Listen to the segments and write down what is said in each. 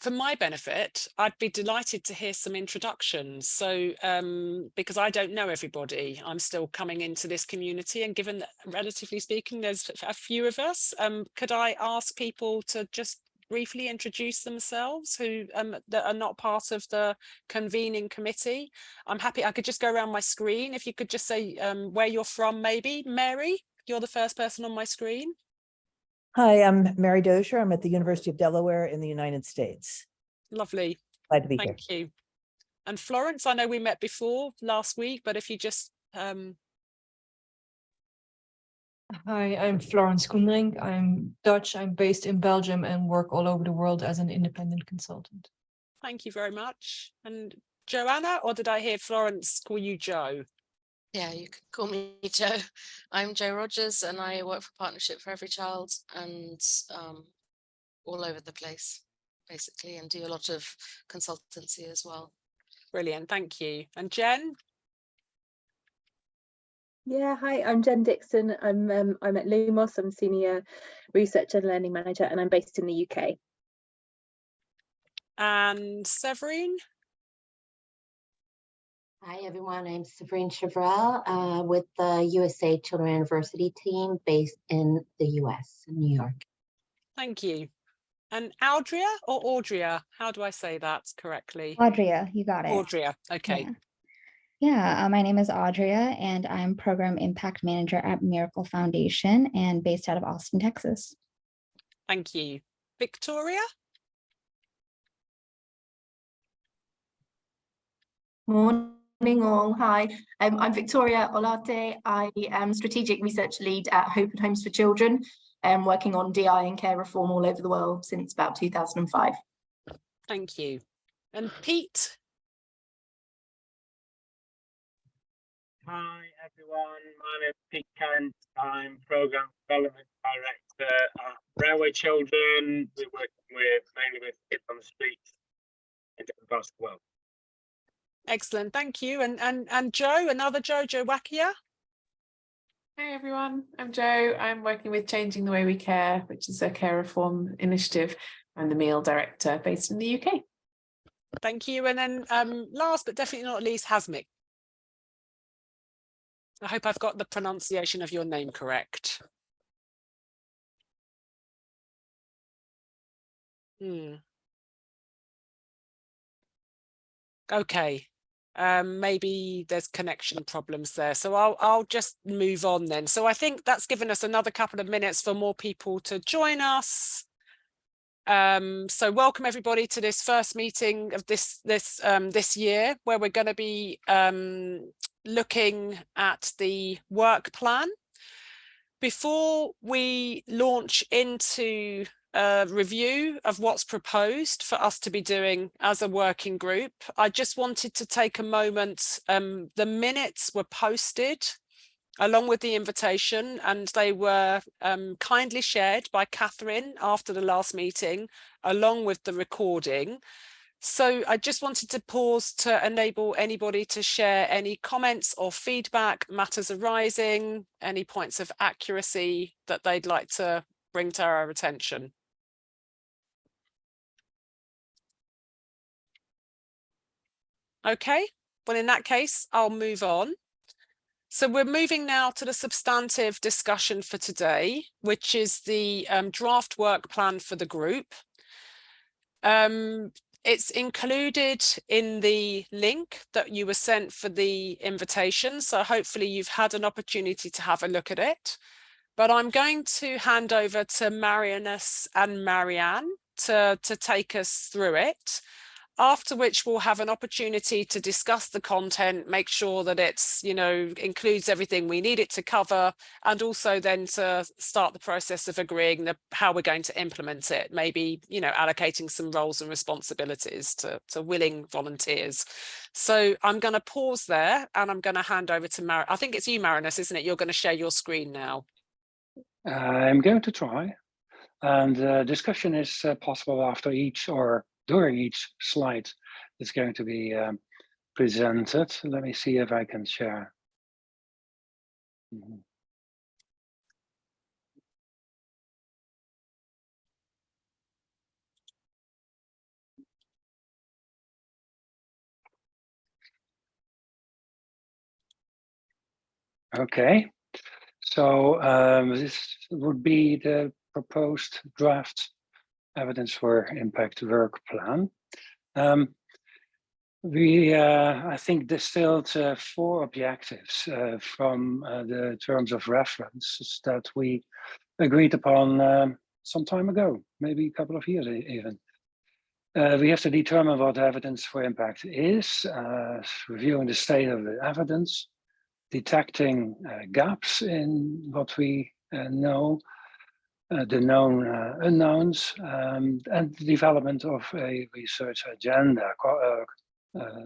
For my benefit, I'd be delighted to hear some introductions. So, because I don't know everybody, I'm still coming into this community, and given that, relatively speaking, there's a few of us, could I ask people to just briefly introduce themselves who that are not part of the convening committee? I'm happy. I could just go around my screen. If you could just say where you're from, maybe. Mary, you're the first person on my screen. Hi, I'm Mary Dozier. I'm at the University of Delaware in the United States. Lovely. Glad to be here. Thank you. And Florence, I know we met before last week, but if you just Hi, I'm Florence Koendering. I'm Dutch. I'm based in Belgium and work all over the world as an independent consultant. thank you very much. And Joanna, or did I hear Florence call you Joe? Yeah, you can call me Joe. I'm Joe Rogers and I work for Partnership for Every Child and all over the place, basically, and do a lot of consultancy as well. Brilliant, thank you. And Jen? Yeah, hi, I'm Jen Dixon. I'm at Lumos. I'm Senior Research and Learning Manager, and I'm based in the UK. And Severine? Hi everyone, I'm Sabrine Chevrel with the USA Children University team based in the US, in New York. Thank you. And Audria or Audria? How do I say that correctly? Audria, you got it. Audria, okay. Yeah. Yeah, my name is Audria, and I'm Program Impact Manager at Miracle Foundation and based out of Austin, Texas. Thank you. Victoria? Morning all, hi. I'm Victoria Olate. I am Strategic Research Lead at Hope and Homes for Children, working on DI and care reform all over the world since about 2005. Thank you. And Pete? Hi everyone, my name is Pete Kent. I'm Programme Development Director at Railway Children. We're working mainly with kids on the streets in different parts of the world. Excellent, thank you. And Joe, another Joe Wakia? Hi everyone, I'm Joe. I'm working with Changing the Way We Care, which is a care reform initiative. I'm the meal director based in the UK. Thank you. And then last but definitely not least, Hasmik. I hope I've got the pronunciation of your name correct. Okay. Maybe there's connection problems there. So I'll just move on then. So I think that's given us another couple of minutes for more people to join us. So welcome everybody to this first meeting of this year, where we're going to be looking at the work plan. Before we launch into a review of what's proposed for us to be doing as a working group, I just wanted to take a moment. The minutes were posted along with the invitation, and they were kindly shared by Catherine after the last meeting, along with the recording. So I just wanted to pause to enable anybody to share any comments or feedback, matters arising, any points of accuracy that they'd like to bring to our attention. Okay, well, in that case, I'll move on. So we're moving now to the substantive discussion for today, which is the draft work plan for the group. It's included in the link that you were sent for the invitation. So hopefully you've had an opportunity to have a look at it. But I'm going to hand over to Marianus and Marianne to take us through it. After which we'll have an opportunity to discuss the content, make sure that it's, includes everything we need it to cover, and also then to start the process of agreeing how we're going to implement it, maybe, allocating some roles and responsibilities to willing volunteers. So I'm going to pause there and I'm going to hand over to I think it's you, Marinus, isn't it? You're going to share your screen now. I'm going to try, and discussion is possible after each or during each slide that's going to be presented. Let me see if I can share. Okay, so this would be the proposed draft evidence for impact work plan. We, I think, distilled 4 objectives from the terms of reference that we agreed upon some time ago, maybe a couple of years even. We have to determine what evidence for impact is, reviewing the state of the evidence, detecting gaps in what we know, the known unknowns, and the development of a research agenda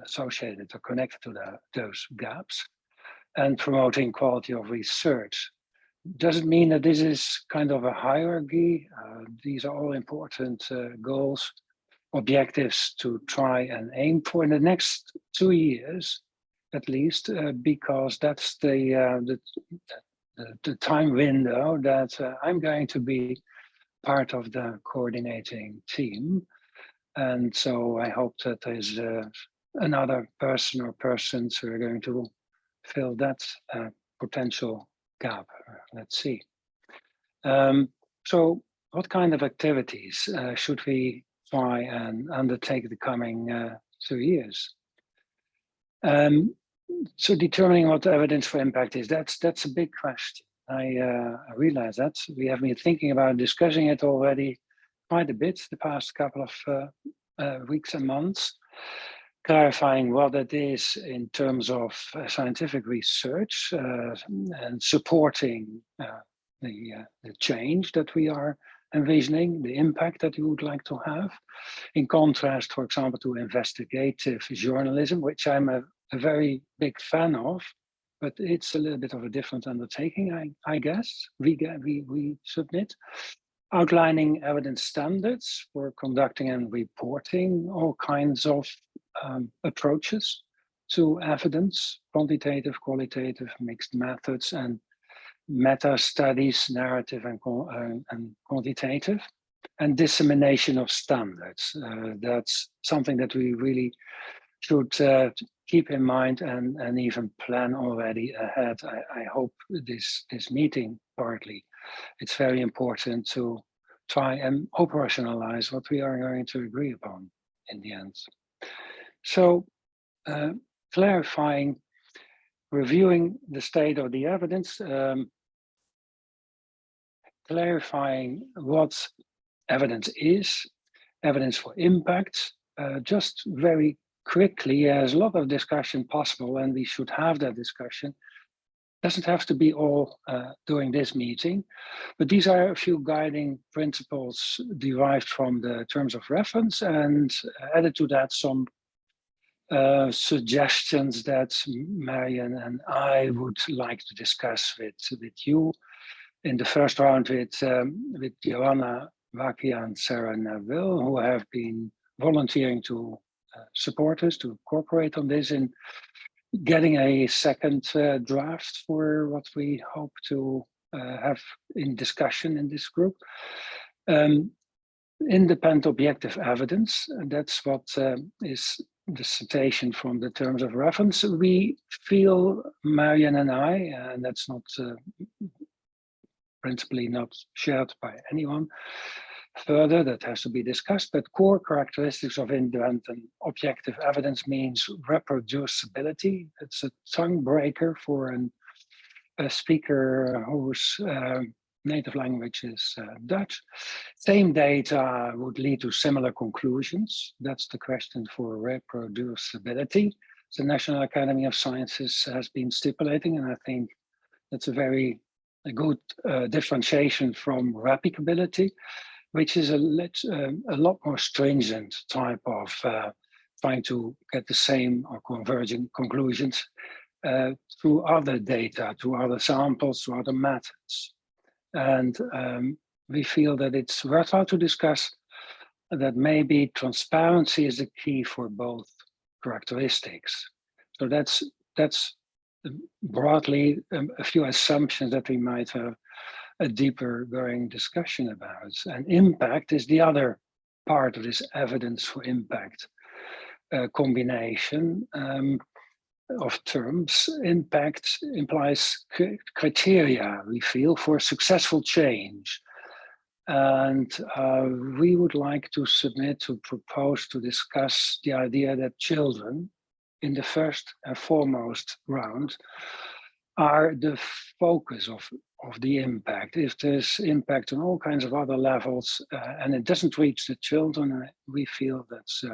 associated or connected to those gaps, and promoting quality of research. Doesn't mean that this is kind of a hierarchy. These are all important goals, objectives to try and aim for in the next 2 years, at least, because that's the time window that I'm going to be part of the coordinating team. And so I hope that there's another person or persons who are going to fill that potential gap. Let's see. So what kind of activities should we try and undertake the coming 2 years? So determining what evidence for impact is, that's a big question. I realize that. We have been thinking about discussing it already quite a bit the past couple of weeks and months, clarifying what it is in terms of scientific research and supporting the change that we are envisioning, the impact that we would like to have, in contrast, for example, to investigative journalism, which I'm a very big fan of, but it's a little bit of a different undertaking, I guess. We submit. Outlining evidence standards for conducting and reporting all kinds of approaches to evidence, quantitative, qualitative, mixed methods, and meta studies, narrative and quantitative, and dissemination of standards. That's something that we really should keep in mind and even plan already ahead. I hope this meeting partly, it's very important to try and operationalize what we are going to agree upon in the end. So clarifying, reviewing the state of the evidence, clarifying what evidence is, evidence for impact, just very quickly, there's a lot of discussion possible and we should have that discussion. Doesn't have to be all during this meeting, but these are a few guiding principles derived from the terms of reference, and added to that some suggestions that Marion and I would like to discuss with you in the first round with Joanna Wakia and Sarah Neville, who have been volunteering to support us, to cooperate on this in getting a second draft for what we hope to have in discussion in this group. Independent objective evidence, that's what is the citation from the terms of reference. We feel, Marion and I, and that's not principally not shared by anyone further, that has to be discussed, but core characteristics of independent objective evidence means reproducibility. It's a tongue breaker for a speaker whose native language is Dutch. Same data would lead to similar conclusions. That's the question for reproducibility. The National Academy of Sciences has been stipulating, and I think that's a good differentiation from replicability, which is a lot more stringent type of trying to get the same or converging conclusions through other data, to other samples, to other methods. And we feel that it's worthwhile to discuss that maybe transparency is the key for both characteristics. So that's broadly a few assumptions that we might have a deeper going discussion about. And impact is the other part of this evidence for impact combination. of terms, impact implies criteria, we feel, for successful change. And we would like to propose to discuss the idea that children, in the first and foremost round, are the focus of the impact. If there's impact on all kinds of other levels and it doesn't reach the children, we feel that's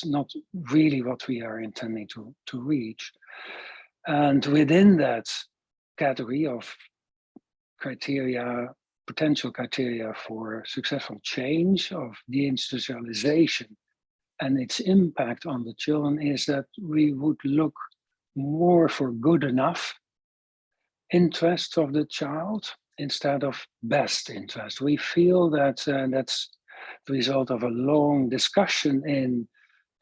not really what we are intending to reach. And within that category of criteria, potential criteria for successful change of deinstitutionalization and its impact on the children, is that we would look more for good enough interest of the child instead of best interest. We feel that that's the result of a long discussion in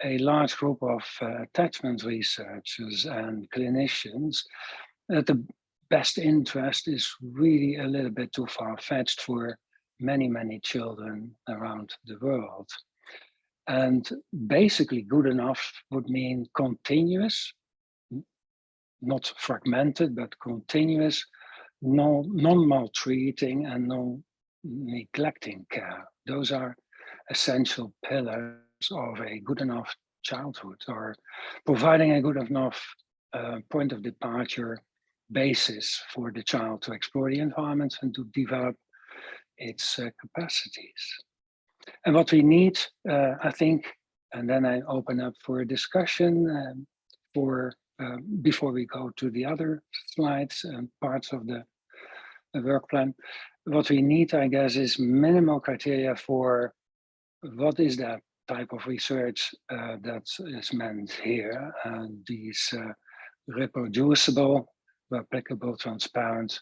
a large group of attachment researchers and clinicians, that the best interest is really a little bit too far-fetched for many, many children around the world. And basically good enough would mean continuous, not fragmented, but continuous, non-maltreating and non-neglecting care. Those are essential pillars of a good enough childhood, or providing a good enough point of departure basis for the child to explore the environment and to develop its capacities. And what we need, I think, and then I open up for a discussion before we go to the other slides and parts of the work plan. What we need, I guess, is minimal criteria for what is that type of research that is meant here. And these reproducible, replicable, transparent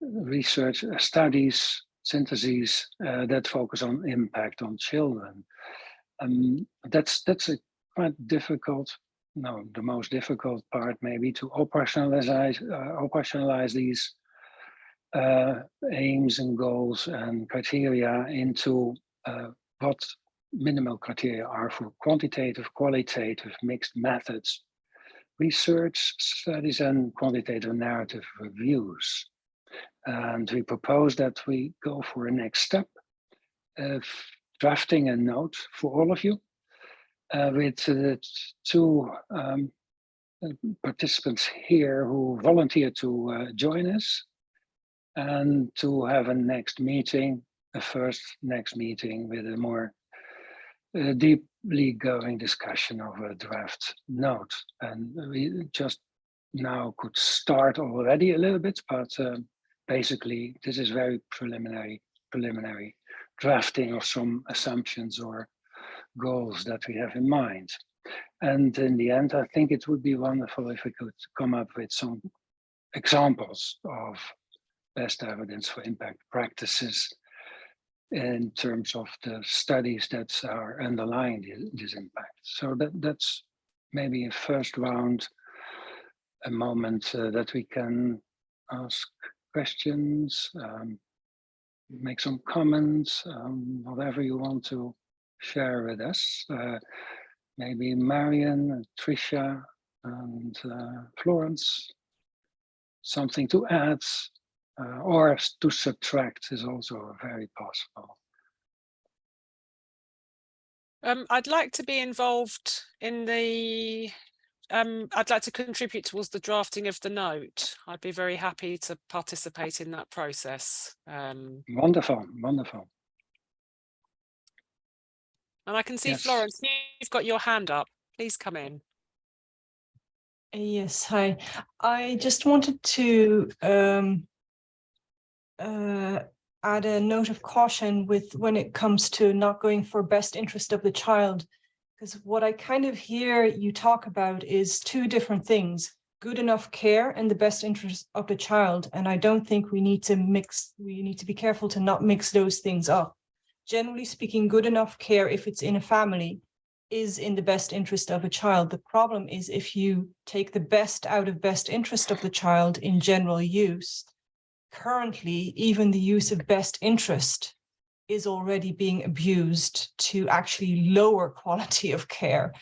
research studies, syntheses that focus on impact on children. That's a quite difficult, the most difficult part maybe, to operationalize these aims and goals and criteria into what minimal criteria are for quantitative, qualitative, mixed methods, research studies, and quantitative narrative reviews. And we propose that we go for a next step of drafting a note for all of you with the two participants here who volunteered to join us, and to have a next meeting, a first next meeting with a more deeply going discussion of a draft note. And we just now could start already a little bit, but basically this is very preliminary drafting of some assumptions or goals that we have in mind. And in the end, I think it would be wonderful if we could come up with some examples of best evidence for impact practices in terms of the studies that are underlying this impact. So that's maybe a first round, a moment that we can ask questions, make some comments, whatever you want to share with us. Maybe Marion, Tricia, and Florence, something to add or to subtract is also very possible. I'd like to be involved in the, I'd like to contribute towards the drafting of the note. I'd be very happy to participate in that process. Wonderful, wonderful. And I can see, Yes. Florence, you've got your hand up. Please come in. Yes, hi. I just wanted to add a note of caution with when it comes to not going for best interest of the child, because what I kind of hear you talk about is two different things: good enough care and the best interest of the child. And I don't think we need to be careful to not mix those things up. Generally speaking, good enough care, if it's in a family, is in the best interest of a child. The problem is if you take the best out of best interest of the child in general use. Currently, even the use of best interest is already being abused to actually lower quality of care.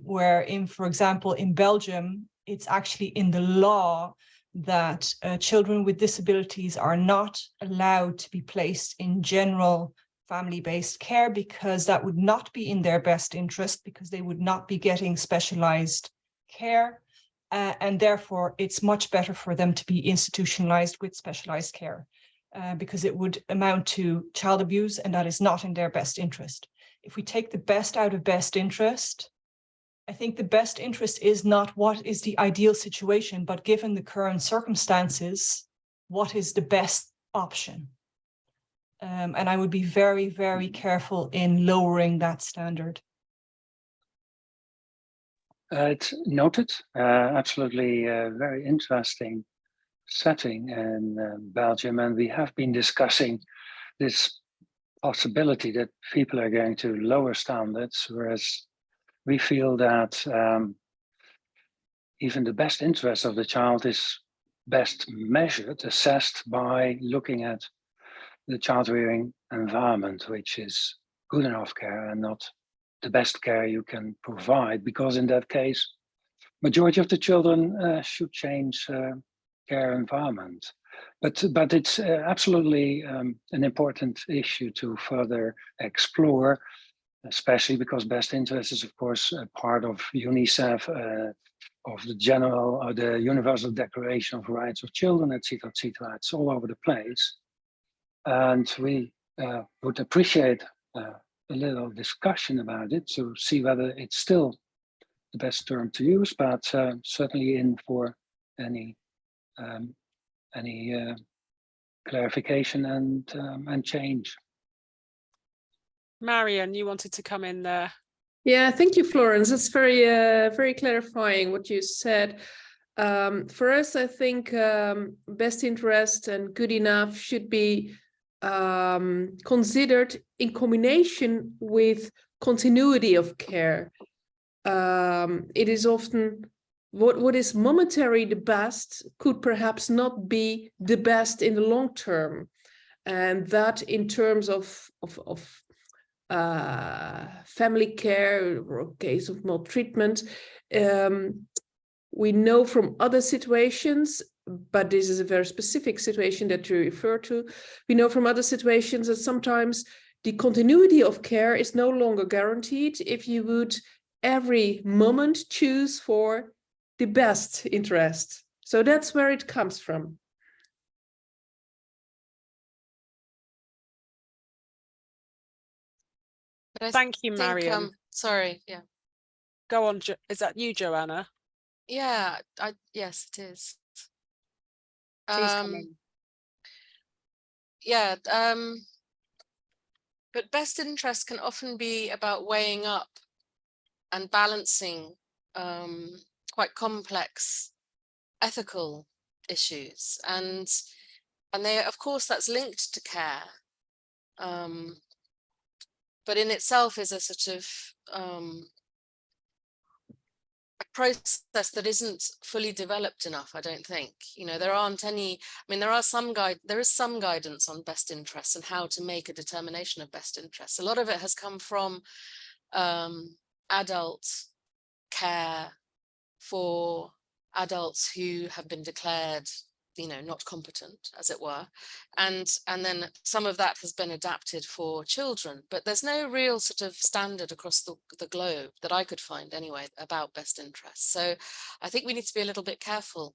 where for example, in Belgium, it's actually in the law that children with disabilities are not allowed to be placed in general family-based care, because that would not be in their best interest, because they would not be getting specialized care. And therefore, it's much better for them to be institutionalized with specialized care, because it would amount to child abuse, and that is not in their best interest. If we take the best out of best interest, I think the best interest is not what is the ideal situation, but given the current circumstances, what is the best option? And I would be very, very careful in lowering that standard. It's noted. Absolutely very interesting setting in Belgium. And we have been discussing this possibility that people are going to lower standards, whereas we feel that even the best interest of the child is best measured, assessed by looking at the child rearing environment, which is good enough care and not the best care you can provide, because in that case, majority of the children should change care environment. But it's absolutely an important issue to further explore, especially because best interest is, of course, a part of UNICEF, of the Universal Declaration of Rights of Children, etc., etc. It's all over the place. And we would appreciate a little discussion about it to see whether it's still the best term to use, but certainly in for any clarification and change. Marion, you wanted to come in there. Yeah, thank you, Florence. It's very clarifying what you said. For us, I think best interest and good enough should be considered in combination with continuity of care. It is often what is momentary the best could perhaps not be the best in the long term, and that in terms of family care or case of maltreatment, we know from other situations, but this is a very specific situation that you refer to. We know from other situations that sometimes the continuity of care is no longer guaranteed if you would every moment choose for the best interest. So that's where it comes from. Thank you, Marion. Sorry, yeah. Go on, is that you, Joanna? Yeah, yes, it is. Please come in. Yeah, but best interest can often be about weighing up and balancing quite complex ethical issues, and they, of course, that's linked to care, but in itself is a sort of a process that isn't fully developed enough, I don't think. You know, there aren't any, I mean, there is some guidance on best interests and how to make a determination of best interests. A lot of it has come from adult care for adults who have been declared, you know, not competent, as it were, and then some of that has been adapted for children, but there's no real sort of standard across the globe that I could find anyway about best interests. So I think we need to be a little bit careful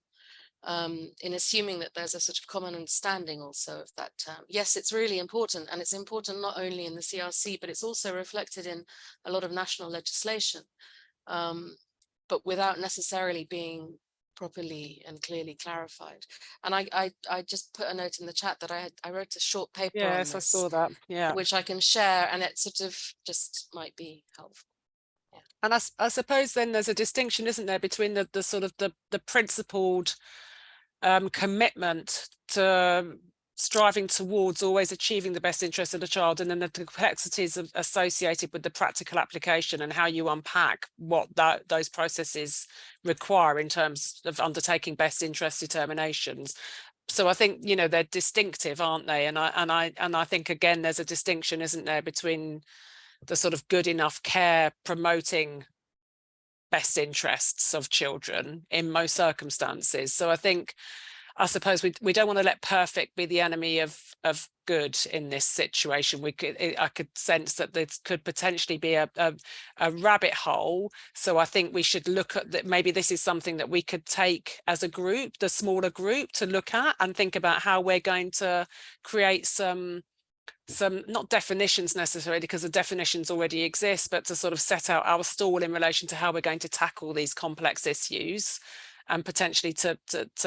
in assuming that there's a sort of common understanding also of that term. Yes, it's really important, and it's important not only in the CRC, but it's also reflected in a lot of national legislation, but without necessarily being properly and clearly clarified. And I just put a note in the chat that I wrote a short paper on this. Yes, I saw that. Yeah, which I can share, and it sort of just might be helpful. Yeah. And I suppose then there's a distinction, isn't there, between the sort of the principled commitment to striving towards always achieving the best interest of the child, and then the complexities associated with the practical application and how you unpack what those processes require in terms of undertaking best interest determinations. So I think, you know, they're distinctive, aren't they? And I think, again, there's a distinction, isn't there, between the sort of good enough care promoting best interests of children in most circumstances. So I suppose we don't want to let perfect be the enemy of good in this situation. I could sense that this could potentially be a rabbit hole. So I think we should look at that. Maybe this is something that we could take as a group, the smaller group, to look at and think about how we're going to create some not definitions necessarily, because the definitions already exist, but to sort of set out our stall in relation to how we're going to tackle these complex issues, and potentially to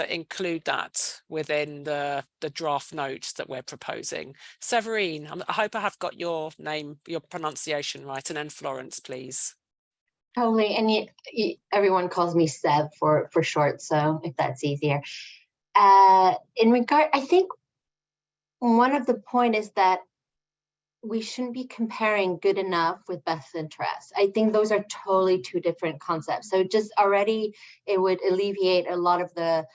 include that within the draft note that we're proposing. Severine, I hope I have got your name, your pronunciation right, and then Florence, please. Totally, and everyone calls me Seb for short, so if that's easier. In regard, I think one of the point is that we shouldn't be comparing good enough with best interest. I think those are totally two different concepts. So just already it would alleviate a lot of the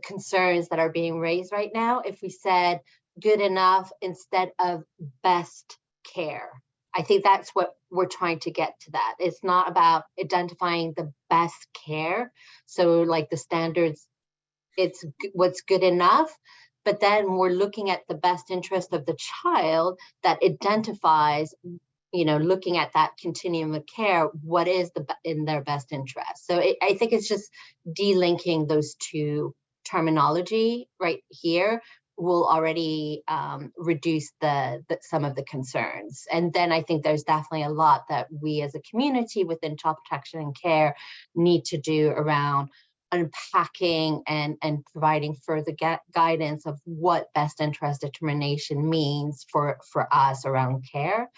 concerns that are being raised right now if we said good enough instead of best care. I think that's what we're trying to get to that. It's not about identifying the best care. So like the standards, it's what's good enough. But then we're looking at the best interest of the child that identifies, looking at that continuum of care, what is in their best interest. So I think it's just delinking those two terminology right here will already reduce some of the concerns. And then I think there's definitely a lot that we as a community within child protection and care need to do around unpacking and providing further guidance of what best interest determination means for us around care.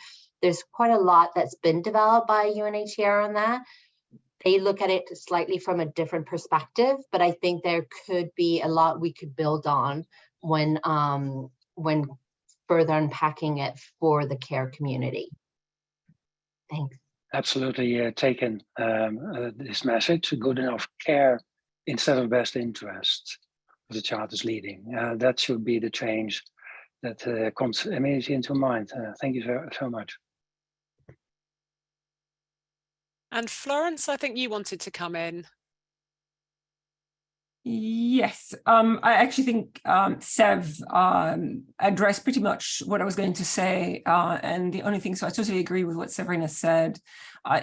There's quite a lot that's been developed by UNHCR on that. They look at it slightly from a different perspective, but I think there could be a lot we could build on when further unpacking it for the care community. Thanks. Absolutely taken this message, good enough care instead of best interest the child is leading. That should be the change that comes immediately into mind. Thank you so much. And Florence, I think you wanted to come in. Yes, I actually think Sev addressed pretty much what I was going to say, and the only thing, so I totally agree with what Severine said.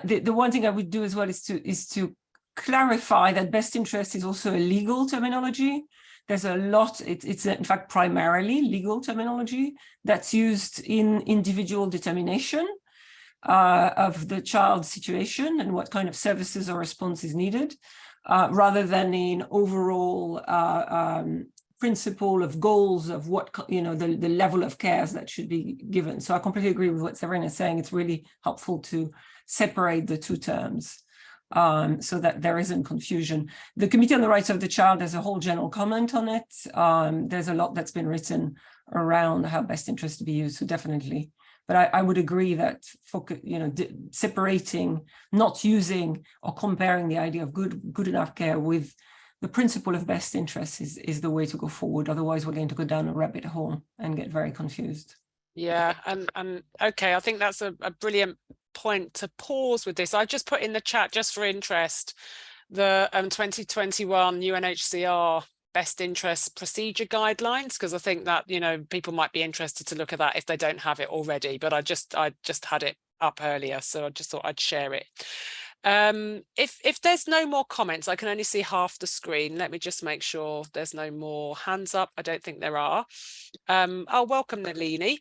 The one thing I would do as well is to clarify that best interest is also a legal terminology. There's a lot, it's in fact primarily legal terminology that's used in individual determination of the child's situation and what kind of services or response is needed, rather than in overall principle of goals of what, the level of cares that should be given. So I completely agree with what Severine is saying. It's really helpful to separate the two terms. So that there isn't confusion. The Committee on the Rights of the Child has a whole general comment on it. There's a lot that's been written around how best interest to be used, so definitely. But I would agree that separating, not using or comparing the idea of good enough care with the principle of best interest is the way to go forward. Otherwise, we're going to go down a rabbit hole and get very confused. Yeah, and okay, I think that's a brilliant point to pause with this. I just put in the chat, just for interest, the 2021 UNHCR best interest procedure guidelines, because I think that people might be interested to look at that if they don't have it already, but I just had it up earlier, so I just thought I'd share it. If there's no more comments, I can only see half the screen. Let me just make sure there's no more hands up. I don't think there are. I'll welcome Nalini.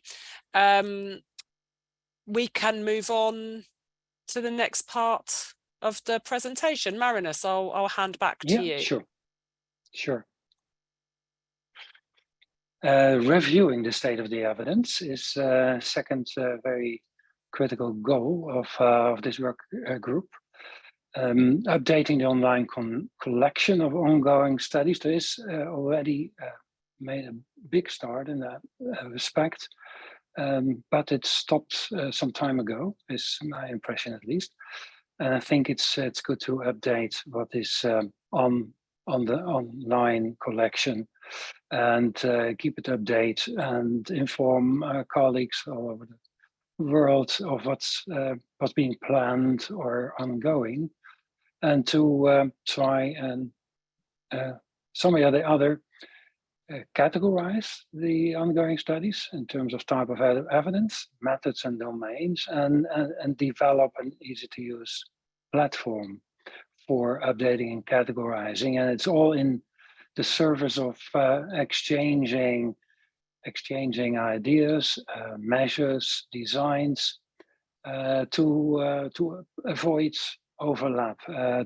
We can move on to the next part of the presentation. Marinus, I'll hand back to you. Sure. Reviewing the state of the evidence is second very critical goal of this work group. Updating the online collection of ongoing studies. There is already made a big start in that respect. But it stopped some time ago, is my impression at least. And I think it's good to update what is on the online collection and keep it updated and inform colleagues all over the world of what's being planned or ongoing. and to try and some way or the other categorize the ongoing studies in terms of type of evidence, methods and domains, and develop an easy-to-use platform for updating and categorizing. And it's all in the service of exchanging ideas, measures, designs, to avoid overlap,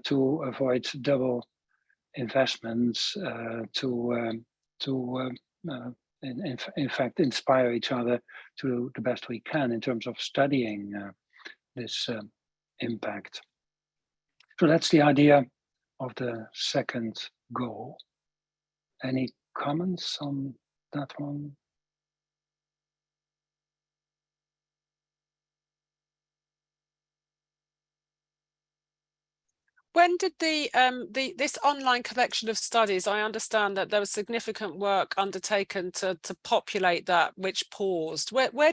to avoid double investments, in fact inspire each other to do the best we can in terms of studying this impact. So that's the idea of the second goal. Any comments on that one? When did this online collection of studies, I understand that there was significant work undertaken to populate that, which paused. When was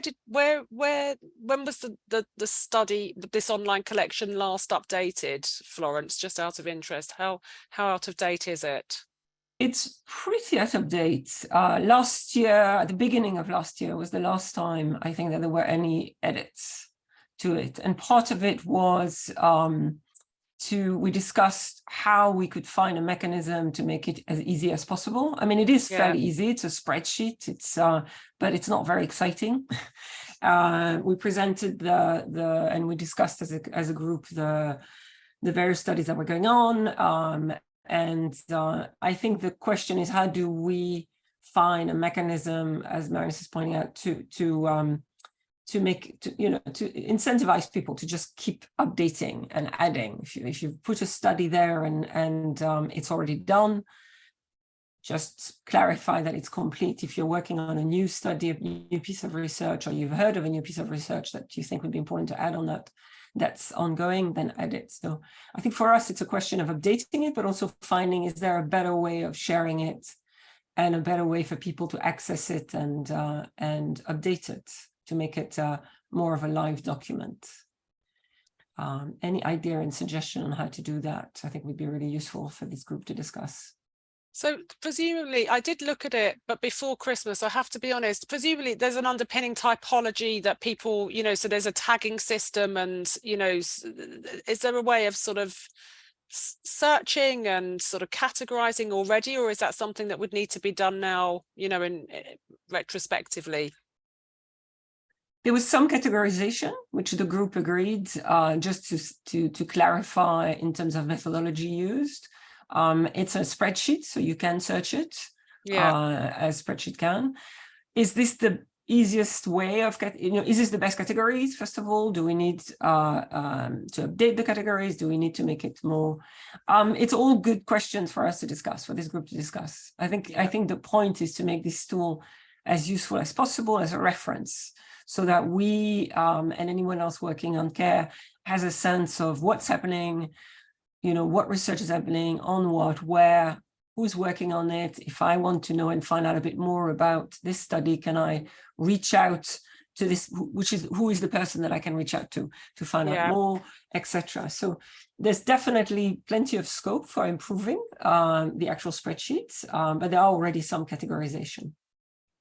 the study, this online collection last updated, Florence, just out of interest? How out of date is it? It's pretty out of date. Last year, at the beginning of last year, was the last time I think that there were any edits to it. And part of it was we discussed how we could find a mechanism to make it as easy as possible. I mean, it is fairly easy. It's a spreadsheet. But it's not very exciting. We presented and we discussed as a group the various studies that were going on. And I think the question is, how do we find a mechanism, as Marius is pointing out, to incentivize people to just keep updating and adding. If you put a study there and it's already done, just clarify that it's complete. If you're working on a new study, a new piece of research, or you've heard of a new piece of research that you think would be important to add on that's ongoing, then add it. So I think for us, it's a question of updating it, but also finding, is there a better way of sharing it and a better way for people to access it and update it, to make it more of a live document. Any idea and suggestion on how to do that, I think would be really useful for this group to discuss. So presumably, I did look at it, but before Christmas, I have to be honest, presumably there's an underpinning typology that people, so there's a tagging system and, is there a way of sort of searching and sort of categorizing already, or is that something that would need to be done now, in retrospectively? There was some categorization, which the group agreed, just to clarify in terms of methodology used. It's a spreadsheet, so you can search it as spreadsheet can. Is this the easiest way of, is this the best categories? First of all, do we need to update the categories? Do we need to make it more? It's all good questions for us to discuss, for this group to discuss. I think the point is to make this tool as useful as possible as a reference, so that we and anyone else working on care has a sense of what's happening, what research is happening, on what, where, who's working on it. If I want to know and find out a bit more about this study, can I reach out to this, who is the person that I can reach out to find out more, etc. So there's definitely plenty of scope for improving the actual spreadsheets, but there are already some categorization.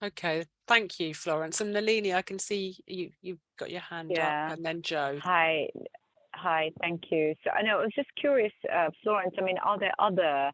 Okay, thank you, Florence. And Nalini, I can see you've got your hand up, and then Joe. Hi, thank you. So I know I was just curious, Florence, I mean, are there other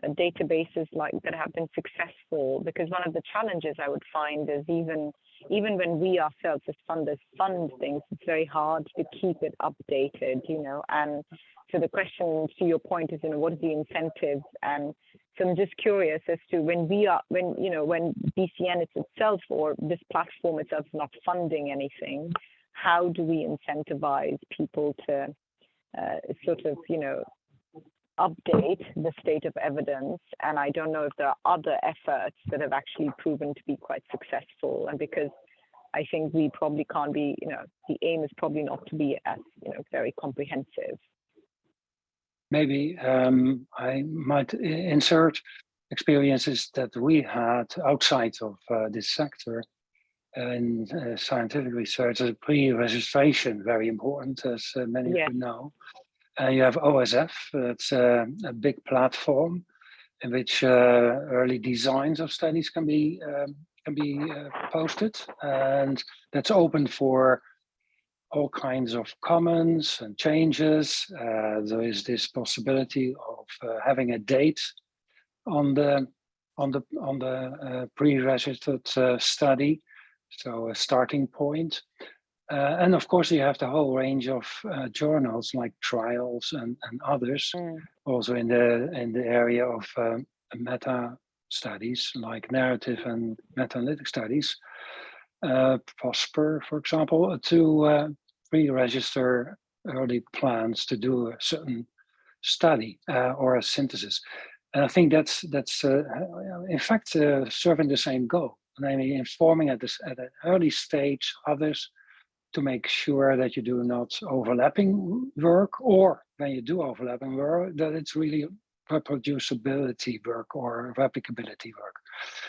databases like that have been successful? Because one of the challenges I would find is even when we ourselves as funders fund things, it's very hard to keep it updated, and so the question to your point is, what is the incentive? And so I'm just curious as to when BCN itself or this platform itself is not funding anything, how do we incentivize people to sort of, update the state of evidence? And I don't know if there are other efforts that have actually proven to be quite successful. And because I think we probably can't be, the aim is probably not to be as, very comprehensive. Maybe I might insert experiences that we had outside of this sector in scientific research as pre-registration, very important, as many of you know. You have OSF, it's a big platform in which early designs of studies can be posted, and that's open for all kinds of comments and changes. There is this possibility of having a date on the pre-registered study, so a starting point. And of course, you have the whole range of journals like Trials and others, also in the area of meta studies like narrative and meta-analytic studies. Prosper, for example, to pre-register early plans to do a certain study or a synthesis. And I think that's in fact serving the same goal, namely informing at an early stage others to make sure that you do not overlapping work, or when you do overlapping work, that it's really reproducibility work or replicability work.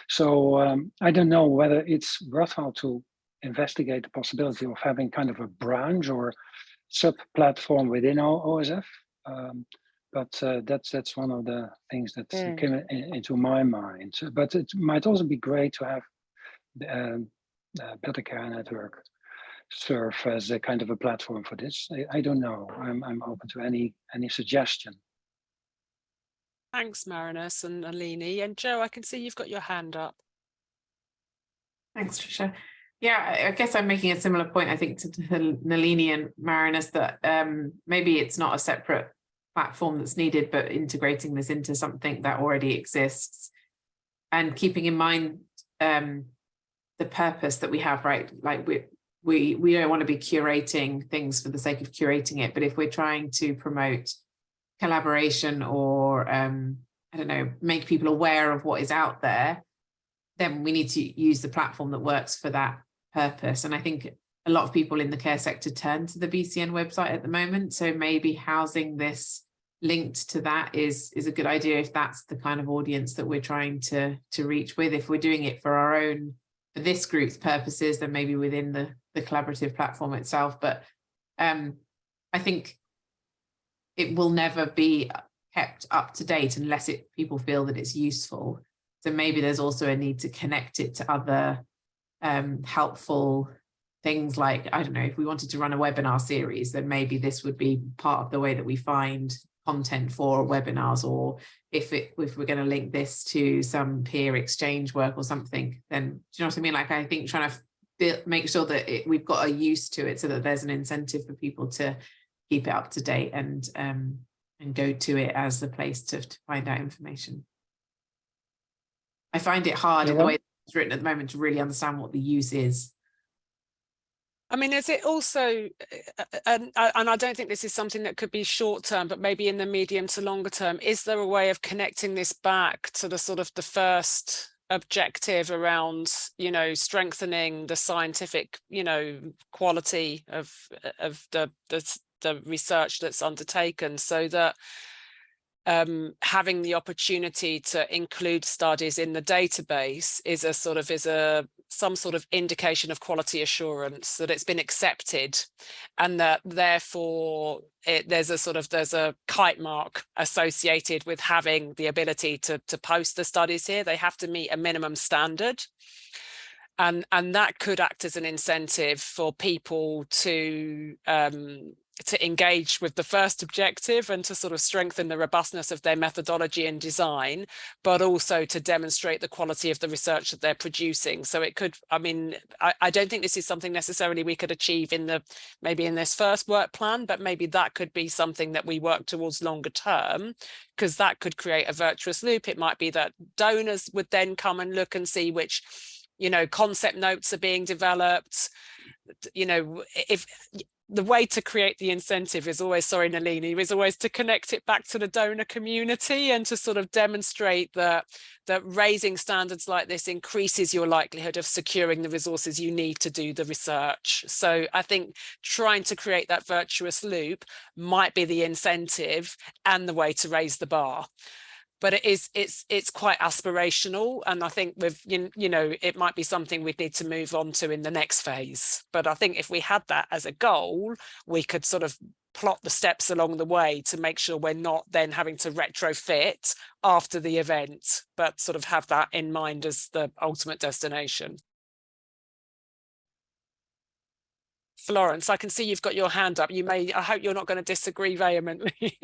So I don't know whether it's worthwhile to investigate the possibility of having kind of a branch or sub-platform within OSF. But that's one of the things that came into my mind. But it might also be great to have the Better Care Network serve as a kind of a platform for this. I don't know. I'm open to any suggestion. Thanks, Marinus and Nalini. And Joe, I can see you've got your hand up. Thanks, Trisha. Yeah, I guess I'm making a similar point, I think, to Nalini and Marinus, that maybe it's not a separate platform that's needed, but integrating this into something that already exists and keeping in mind the purpose that we have, right? Like we don't want to be curating things for the sake of curating it, but if we're trying to promote collaboration or I don't know, make people aware of what is out there, then we need to use the platform that works for that purpose. And I think a lot of people in the care sector turn to the BCN website at the moment, so maybe housing this linked to that is a good idea if that's the kind of audience that we're trying to reach with. If we're doing it for our own, for this group's purposes, then maybe within the collaborative platform itself. But I think it will never be kept up to date unless people feel that it's useful. So maybe there's also a need to connect it to other helpful things like, I don't know, if we wanted to run a webinar series, then maybe this would be part of the way that we find content for webinars, or if we're going to link this to some peer exchange work or something, then do you know what I mean? Like, I think trying to make sure that we've got a use to it so that there's an incentive for people to keep it up to date and go to it as the place to find out information. I find it hard in the way it's written at the moment to really understand what the use is. I mean, is it also, and I don't think this is something that could be short term, but maybe in the medium to longer term, is there a way of connecting this back to the sort of the first objective around, you know, strengthening the scientific, you know, quality of the research that's undertaken, so that having the opportunity to include studies in the database is some sort of indication of quality assurance that it's been accepted, and that therefore there's a kite mark associated with having the ability to post the studies here. They have to meet a minimum standard. And that could act as an incentive for people to engage with the first objective and to sort of strengthen the robustness of their methodology and design, but also to demonstrate the quality of the research that they're producing. So it could, I mean, I don't think this is something necessarily we could achieve maybe in this first work plan, but maybe that could be something that we work towards longer term, because that could create a virtuous loop. It might be that donors would then come and look and see which, you know, concept notes are being developed. You know, if the way to create the incentive is always, sorry, Nalini, is always to connect it back to the donor community and to sort of demonstrate that raising standards like this increases your likelihood of securing the resources you need to do the research. So I think trying to create that virtuous loop might be the incentive and the way to raise the bar. But it's quite aspirational, and I think you know, it might be something we'd need to move on to in the next phase. But I think if we had that as a goal, we could sort of plot the steps along the way to make sure we're not then having to retrofit after the event, but sort of have that in mind as the ultimate destination. Florence, I can see you've got your hand up. I hope you're not going to disagree vehemently.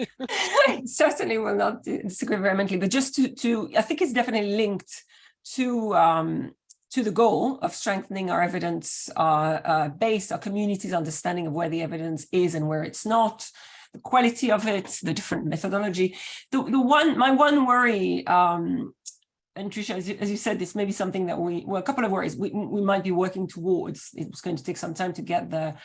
Certainly will not disagree vehemently, but just I think it's definitely linked to the goal of strengthening our evidence base, our community's understanding of where the evidence is and where it's not, the quality of it, the different methodology. My one worry, and Tricia, as you said, this may be something that a couple of worries we might be working towards. It's going to take some time to get there.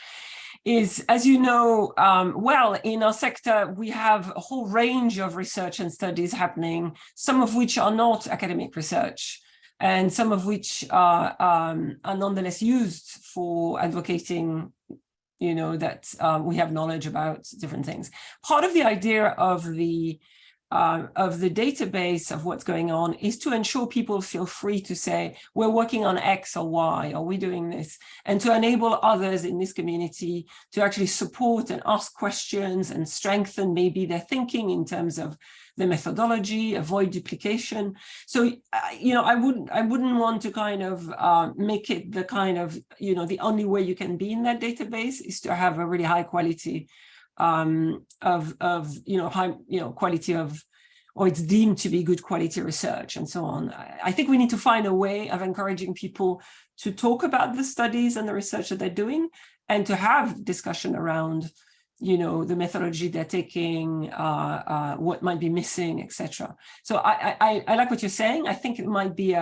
Is, as you know, well, in our sector, we have a whole range of research and studies happening, some of which are not academic research, and some of which are nonetheless used for advocating, you know, that we have knowledge about different things. Part of the idea of the database of what's going on is to ensure people feel free to say, we're working on X or Y, or we're doing this, and to enable others in this community to actually support and ask questions and strengthen maybe their thinking in terms of the methodology, avoid duplication. So, you know, I wouldn't want to kind of make it the kind of, you know, the only way you can be in that database is to have a really high quality quality of, or it's deemed to be good quality research and so on. I think we need to find a way of encouraging people to talk about the studies and the research that they're doing, and to have discussion around, you know, the methodology they're taking, what might be missing, etc. So I like what you're saying. I think it might be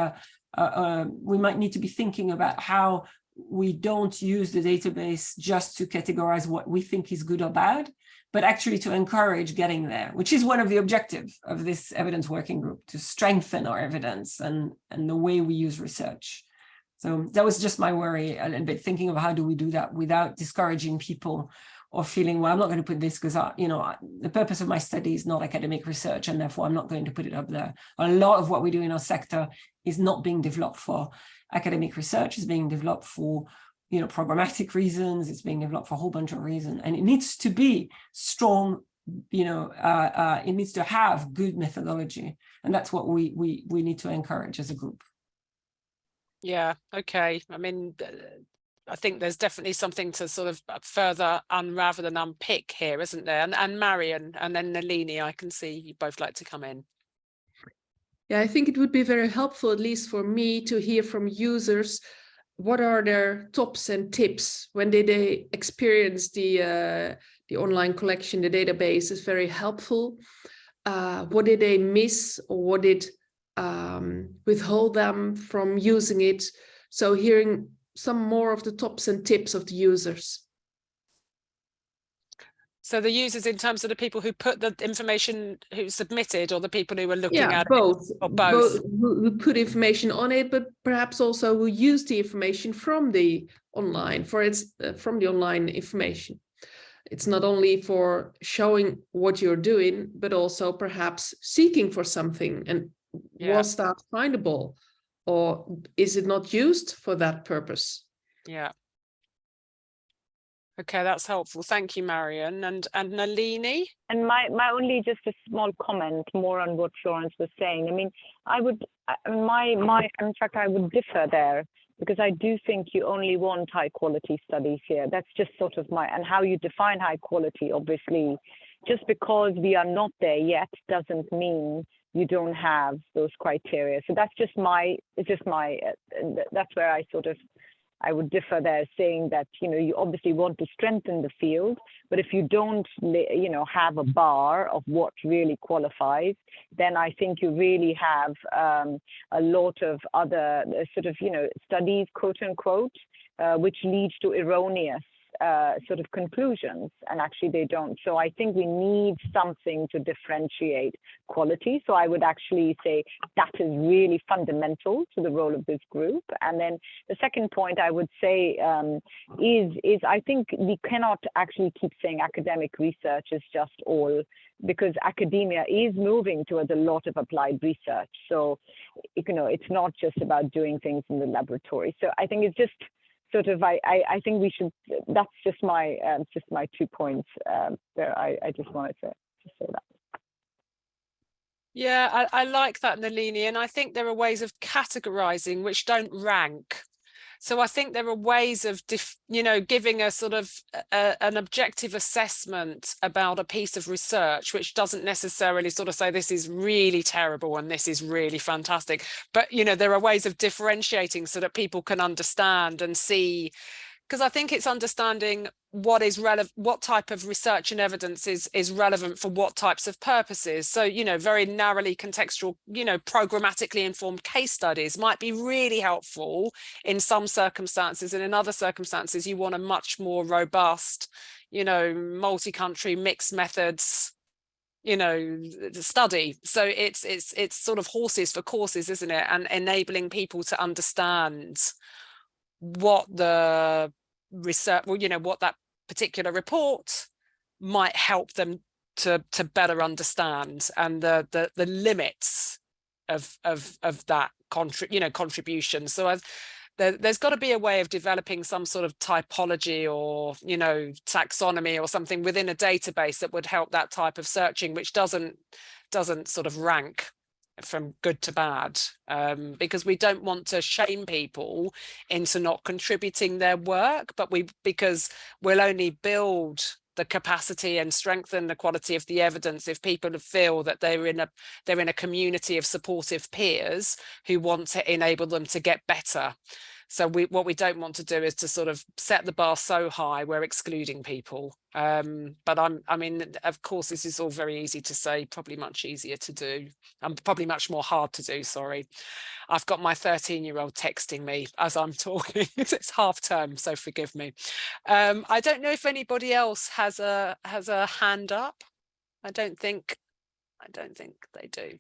we might need to be thinking about how we don't use the database just to categorize what we think is good or bad, but actually to encourage getting there, which is one of the objectives of this evidence working group, to strengthen our evidence and the way we use research. So that was just my worry a little bit, thinking of how do we do that without discouraging people or feeling, well, I'm not going to put this because, you know, the purpose of my study is not academic research, and therefore I'm not going to put it up there. A lot of what we do in our sector is not being developed for academic research, is being developed for, you know, programmatic reasons. It's being developed for a whole bunch of reasons, and it needs to be strong. You know, it needs to have good methodology, and that's what we need to encourage as a group. Yeah. Okay. I mean, I think there's definitely something to sort of further unravel and unpick here, isn't there? And Marion, and then Nalini, I can see you both like to come in. Yeah, I think it would be very helpful, at least for me, to hear from users what are their tops and tips when they experience the online collection. The database is very helpful. What did they miss, or what did withhold them from using it? So hearing some more of the tops and tips of the users. So the users in terms of the people who put the information, who submitted, or the people who were looking at both, it, or both? Who put information on it, but perhaps also who use the information from the online, from the online information. It's not only for showing what you're doing, but also perhaps seeking for something, and was that findable, or is it not used for that purpose? Yeah. Okay, that's helpful. Thank you, Marion. And Nalini? And my only just a small comment more on what Florence was saying. I mean, I would differ there, because I do think you only want high quality studies here. That's just sort of and how you define high quality, obviously, just because we are not there yet doesn't mean you don't have those criteria. So that's just that's where I would differ there, saying that, you know, you obviously want to strengthen the field, but if you don't, you know, have a bar of what really qualifies, then I think you really have a lot of other sort of, you know, studies, quote unquote, which leads to erroneous sort of conclusions, and actually they don't. So I think we need something to differentiate quality. So I would actually say that is really fundamental to the role of this group. And then the second point I would say is I think we cannot actually keep saying academic research is just all, because academia is moving towards a lot of applied research. So, you know, it's not just about doing things in the laboratory. So I think it's just sort of, I think we should, that's just my 2 points. So I just wanted to say that. Yeah, I like that, Nalini, and I think there are ways of categorizing which don't rank. So I think there are ways of, giving a sort of an objective assessment about a piece of research, which doesn't necessarily sort of say this is really terrible and this is really fantastic. But, there are ways of differentiating so that people can understand and see, because I think it's understanding what is relevant, what type of research and evidence is relevant for what types of purposes. So, very narrowly contextual, programmatically informed case studies might be really helpful in some circumstances, and in other circumstances you want a much more robust, multi-country mixed methods, study. So it's sort of horses for courses, isn't it? And enabling people to understand what the research, what that particular report might help them to better understand, and the limits of that contribution. So there's got to be a way of developing some sort of typology or taxonomy or something within a database that would help that type of searching, which doesn't sort of rank from good to bad, because we don't want to shame people into not contributing their work, but because we'll only build the capacity and strengthen the quality of the evidence if people feel that they're in a community of supportive peers who want to enable them to get better. So what we don't want to do is to sort of set the bar so high we're excluding people. But I mean, of course, this is all very easy to say, probably much easier to do. Probably much more hard to do, sorry. I've got my 13-year-old texting me as I'm talking. It's half term, so forgive me. I don't know if anybody else has a hand up. I don't think they do.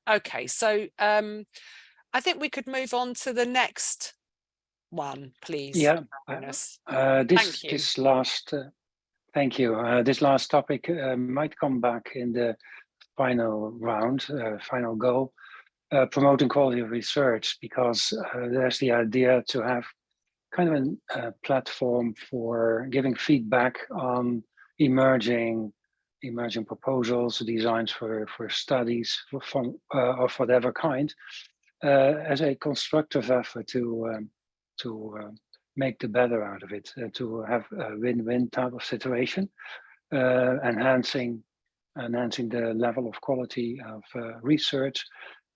Okay, so I think we could move on to the next one, please. Yeah, Thank you. this last thank you. This last topic might come back in the final round, final goal, promoting quality of research, because there's the idea to have kind of a platform for giving feedback on emerging proposals, designs for studies of whatever kind, as a constructive effort to make the better out of it, to have a win-win type of situation, enhancing the level of quality of research,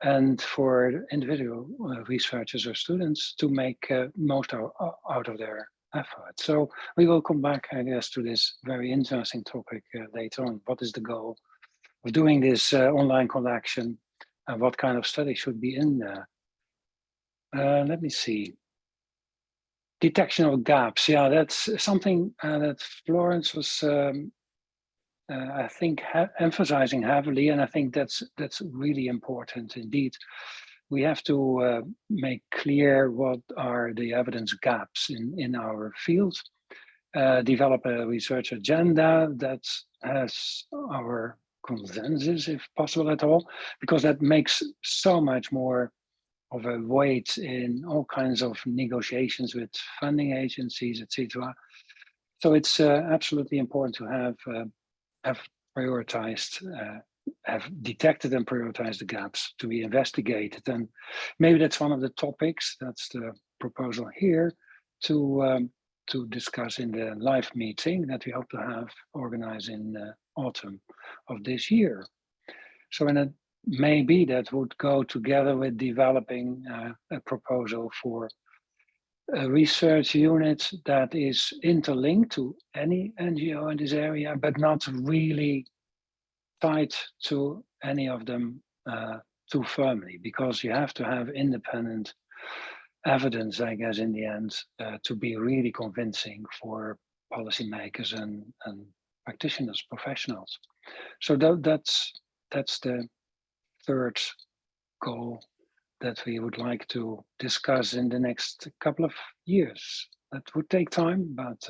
and for individual researchers or students to make most out of their effort. So we will come back, I guess, to this very interesting topic later on. What is the goal of doing this online collection, and what kind of study should be in there? Let me see. Detection of gaps. Yeah, that's something that Florence was, I think, emphasizing heavily, and I think that's really important indeed. We have to make clear what are the evidence gaps in our field, develop a research agenda that has our consensus, if possible at all, because that makes so much more of a weight in all kinds of negotiations with funding agencies, etc. So it's absolutely important to have prioritized, have detected and prioritized the gaps to be investigated. And maybe that's one of the topics, that's the proposal here, to discuss in the live meeting that we hope to have organized in autumn of this year. So maybe that would go together with developing a proposal for a research unit that is interlinked to any NGO in this area, but not really tied to any of them too firmly, because you have to have independent evidence, I guess, in the end, to be really convincing for policymakers and practitioners, professionals. So that's the third goal that we would like to discuss in the next couple of years. That would take time, but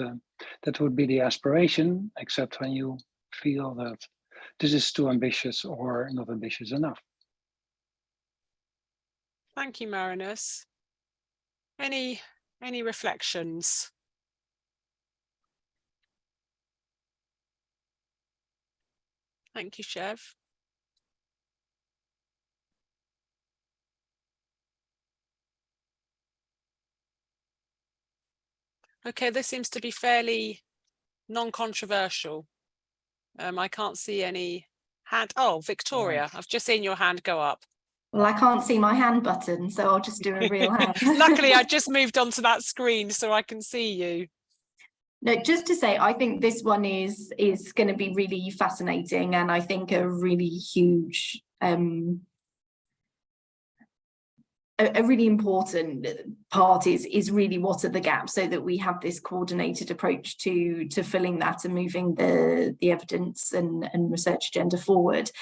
that would be the aspiration, except when you feel that this is too ambitious or not ambitious enough. Thank you, Marinus. Any Any reflections? Thank you, Chev. Okay, this seems to be fairly non-controversial. I can't see any hand. Oh, Victoria, I've just seen your hand go up. Well, I can't see my hand button, so I'll just do a real hand. Luckily, I just moved onto that screen so I can see you. No, just to say, I think this one is going to be really fascinating, and I think a really huge, a really important part is really what are the gaps, so that we have this coordinated approach to filling that and moving the evidence and research agenda forward.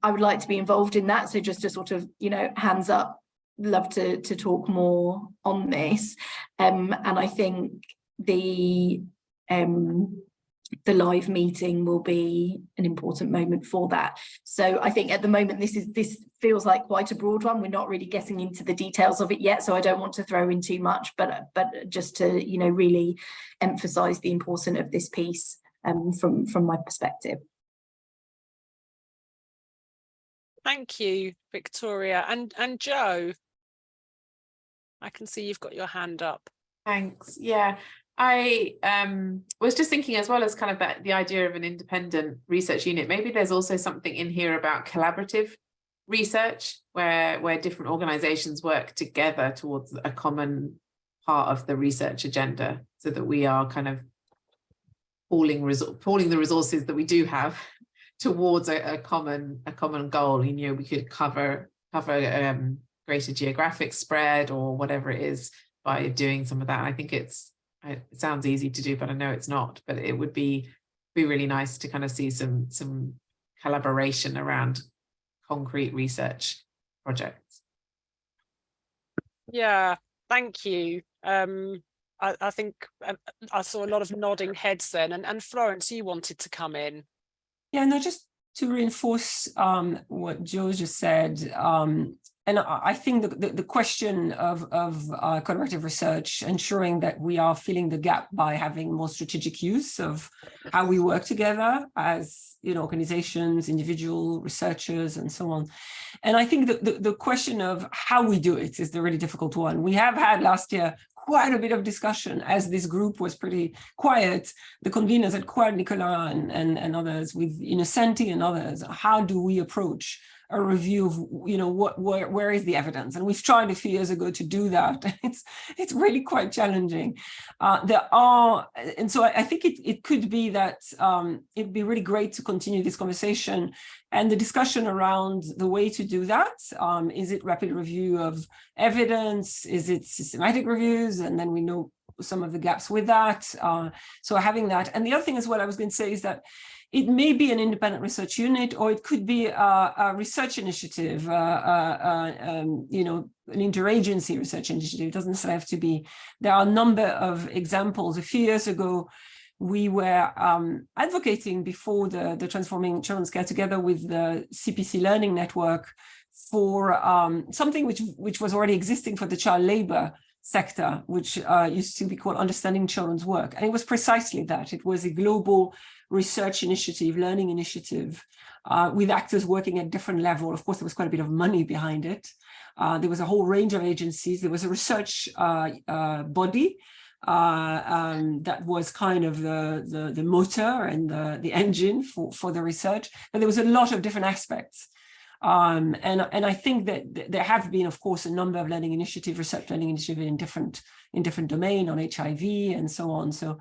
I would like to be involved in that, so just to sort of, you know, hands up, love to talk more on this, and I think the live meeting will be an important moment for that. So I think at the moment this feels like quite a broad one. We're not really getting into the details of it yet, so I don't want to throw in too much, but just to, you know, really emphasize the importance of this piece from my perspective. Thank you, Victoria. And Joe, I can see you've got your hand up. Thanks. Yeah, I was just thinking, as well as kind of the idea of an independent research unit, maybe there's also something in here about collaborative research where different organizations work together towards a common part of the research agenda, so that we are kind of pooling the resources that we do have towards a common goal. You know, we could cover greater geographic spread or whatever it is by doing some of that. I think it sounds easy to do, but I know it's not. But it would be really nice to kind of see some collaboration around concrete research projects. Yeah, thank you. I think I saw a lot of nodding heads then, and Florence, you wanted to come in. Yeah, no, just to reinforce what Joe just said, and I think the question of collaborative research, ensuring that we are filling the gap by having more strategic use of how we work together as, you know, organizations, individual researchers, and so on. And I think the question of how we do it is the really difficult one. We have had last year quite a bit of discussion, as this group was pretty quiet, the conveners at Quad, Nicola and others, with Innocenti and others. How do we approach a review of, you know, where is the evidence? And we've tried a few years ago to do that. It's really quite challenging. And so I think it could be that it'd be really great to continue this conversation and the discussion around the way to do that. Is it rapid review of evidence? Is it systematic reviews? And then we know some of the gaps with that. So having that. And the other thing as well I was going to say is that it may be an independent research unit, or it could be a research initiative, you know, an interagency research initiative. It doesn't necessarily have to be. There are a number of examples. A few years ago, we were advocating before the Transforming Children's Care, together with the CPC Learning Network, for something which was already existing for the child labor sector, which used to be called Understanding Children's Work. And it was precisely that. It was a global research initiative, learning initiative, with actors working at different levels. Of course, there was quite a bit of money behind it. There was a whole range of agencies. There was a research body that was kind of the motor and the engine for the research. But there was a lot of different aspects. And I think that there have been, of course, a number of learning initiative, research learning initiative in different domain on HIV and so on. So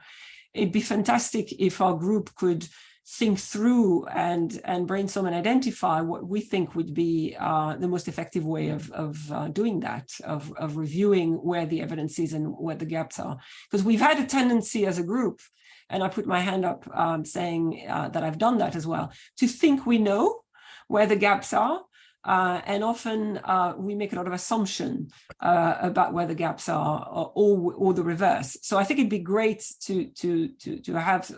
it'd be fantastic if our group could think through and brainstorm and identify what we think would be the most effective way of doing that, of reviewing where the evidence is and where the gaps are. Because we've had a tendency as a group, and I put my hand up saying that I've done that as well, to think we know where the gaps are. And often we make a lot of assumption about where the gaps are, or the reverse. So I think it'd be great to have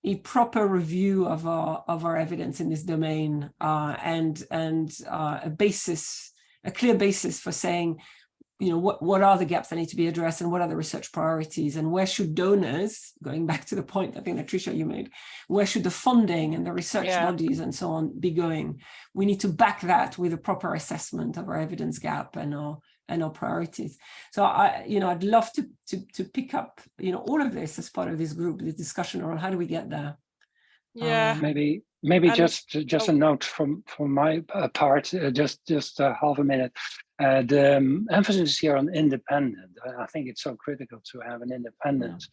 a proper review of our evidence in this domain, and a clear basis for saying what are the gaps that need to be addressed, and what are the research priorities, and where should donors, going back to the point I think that Tricia you made, where should the funding and the research bodies and so on be going? We need to back that with a proper assessment of our evidence gap and our priorities. So I'd love to pick up all of this as part of this group, this discussion around how do we get there. Maybe just a note from my part, just half a minute. The emphasis here on independent. I think it's so critical to have an independent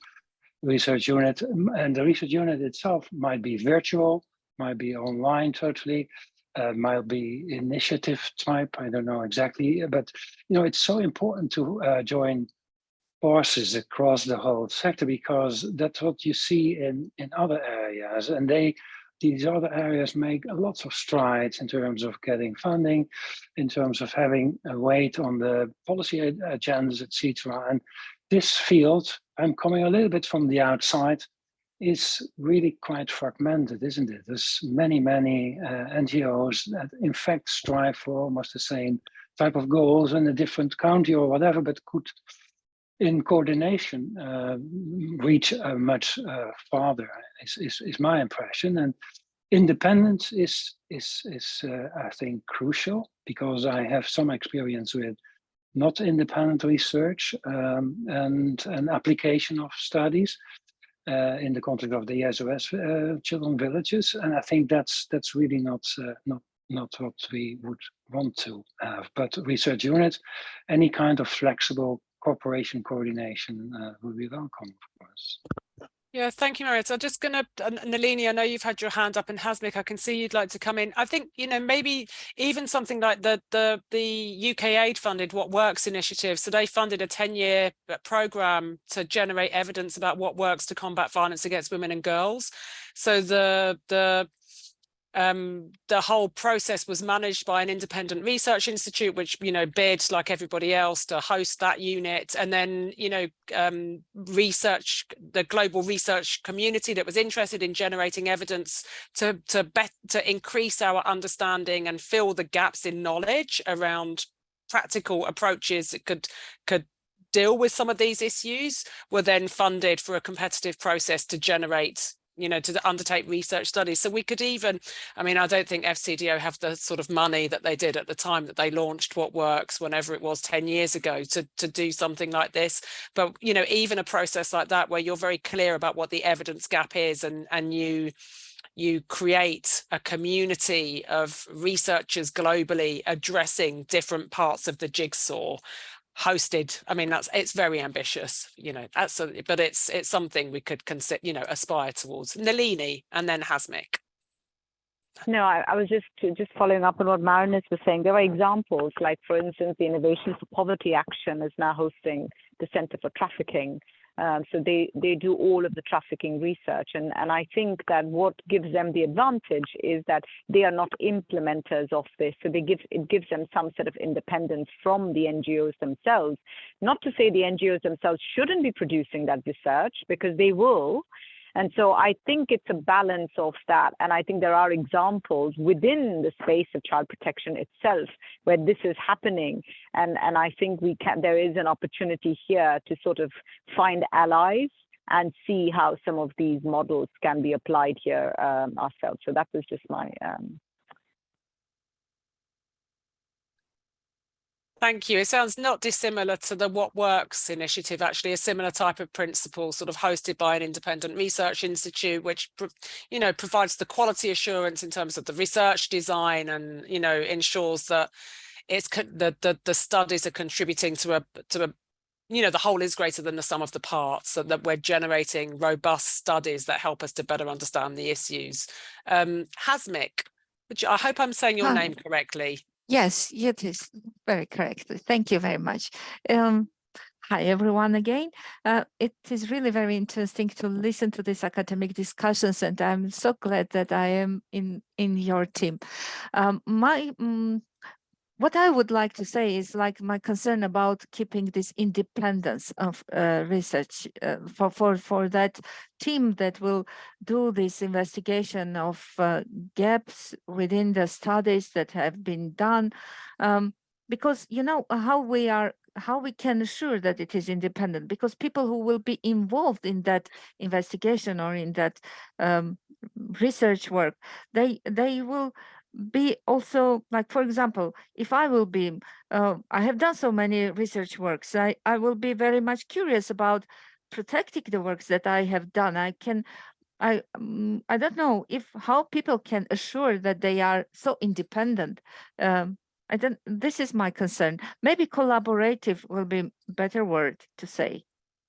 research unit, and the research unit itself might be virtual, might be online totally, might be initiative type. I don't know exactly, but it's so important to join forces across the whole sector, because that's what you see in other areas, and these other areas make lots of strides in terms of getting funding, in terms of having a weight on the policy agendas, etc. And this field, I'm coming a little bit from the outside, is really quite fragmented, isn't it? There's many NGOs that in fact strive for almost the same type of goals in a different country or whatever, but could in coordination reach much farther, is my impression. And independence is I think crucial, because I have some experience with not independent research and an application of studies in the context of the SOS Children Villages, and I think that's really not what we would want to have. But research unit, any kind of flexible cooperation, coordination would be welcome, of course. Yeah, thank you, Maria. So I'm just going to, Nalini, I know you've had your hand up, and Hasmik, I can see you'd like to come in. I think, maybe even something like the UK Aid funded What Works initiative. So they funded a 10-year program to generate evidence about what works to combat violence against women and girls. So the whole process was managed by an independent research institute, which, bid like everybody else to host that unit. And then, the global research community that was interested in generating evidence to increase our understanding and fill the gaps in knowledge around practical approaches that could deal with some of these issues, were then funded for a competitive process to generate to undertake research studies. So we could even, I don't think FCDO have the sort of money that they did at the time that they launched What Works, whenever it was 10 years ago, to do something like this. But, even a process like that, where you're very clear about what the evidence gap is, and you create a community of researchers globally addressing different parts of the jigsaw, hosted. It's very ambitious, absolutely, but it's something we could consider, aspire towards. Nalini, and then Hasmik. No, I was just following up on what Marinus was saying. There are examples, like, for instance, the Innovation for Poverty Action is now hosting the Center for Trafficking. So they do all of the trafficking research, and I think that what gives them the advantage is that they are not implementers of this, so it gives them some sort of independence from the NGOs themselves. Not to say the NGOs themselves shouldn't be producing that research, because they will. And so I think it's a balance of that. And I think there are examples within the space of child protection itself where this is happening. And I think there is an opportunity here to sort of find allies and see how some of these models can be applied here ourselves. So that was just my Thank you. It sounds not dissimilar to the What Works initiative, actually, a similar type of principle, sort of hosted by an independent research institute, which, provides the quality assurance in terms of the research design, and, ensures that the studies are contributing to a the whole is greater than the sum of the parts, so that we're generating robust studies that help us to better understand the issues. Hasmik, I hope I'm saying your name correctly. Yes, it is very correct. Thank you very much. Hi, everyone, again. It is really very interesting to listen to these academic discussions, and I'm so glad that I am in your team. What I would like to say is, like, my concern about keeping this independence of research for that team that will do this investigation of gaps within the studies that have been done, because how we are how we can assure that it is independent, because people who will be involved in that investigation or in that research work, they will be also, like, for example, if I will be, I have done so many research works, I will be very much curious about protecting the works that I have done. I don't know how people can assure that they are so independent. This is my concern. Maybe collaborative will be a better word to say.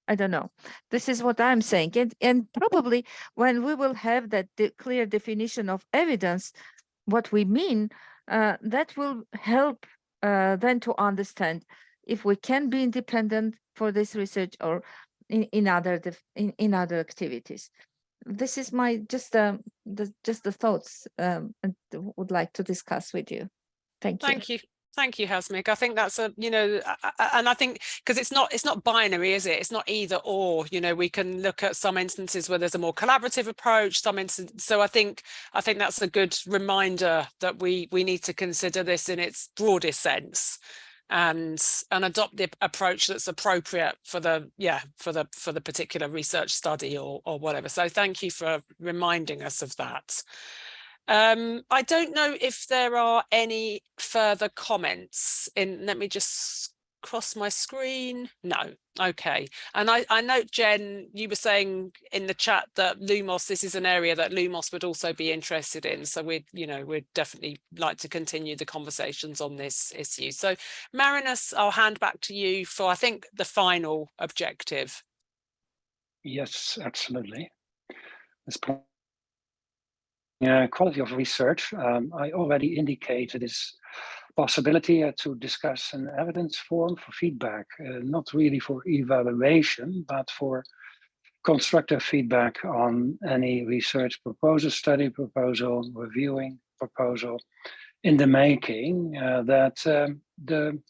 I don't know. This is what I'm saying. And probably when we will have that clear definition of evidence, what we mean, that will help then to understand if we can be independent for this research or in other activities. This is my just the thoughts and would like to discuss with you. Thank you. Thank you. Thank you, Hasmik. I think that's and I think because it's not binary, is it? It's not either or. We can look at some instances where there's a more collaborative approach, some instances. So I think that's a good reminder that we need to consider this in its broadest sense, and adopt the approach that's appropriate for the particular research study or whatever. So thank you for reminding us of that. I don't know if there are any further comments let me just cross my screen. No. Okay. And I note, Jen, you were saying in the chat that Lumos, this is an area that Lumos would also be interested in. So we'd definitely like to continue the conversations on this issue. So Marinus, I'll hand back to you for, I think, the final objective. Yes, absolutely. Quality of research. I already indicated this possibility to discuss an evidence forum for feedback, not really for evaluation, but for constructive feedback on any research proposal, study proposal, reviewing proposal in the making, that the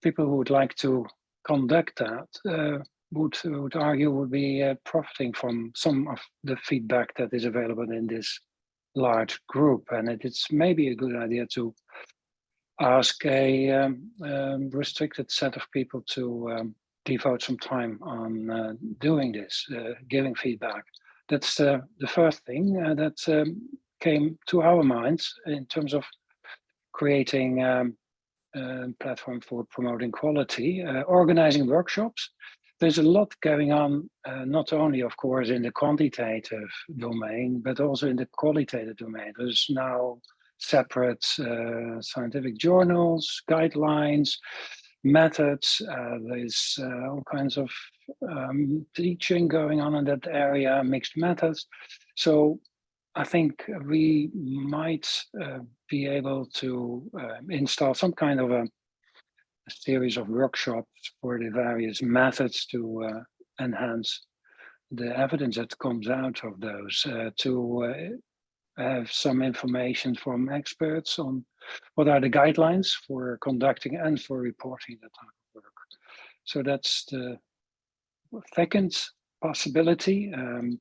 people who would like to conduct that would argue would be profiting from some of the feedback that is available in this large group. And it's maybe a good idea to ask a restricted set of people to devote some time on doing this, giving feedback. That's the first thing that came to our minds in terms of creating a platform for promoting quality, organizing workshops. There's a lot going on, not only, of course, in the quantitative domain, but also in the qualitative domain. There's now separate scientific journals, guidelines, methods. There's all kinds of teaching going on in that area, mixed methods. So I think we might be able to install some kind of a series of workshops for the various methods to enhance the evidence that comes out of those, to have some information from experts on what are the guidelines for conducting and for reporting that type of work. So that's the second possibility, and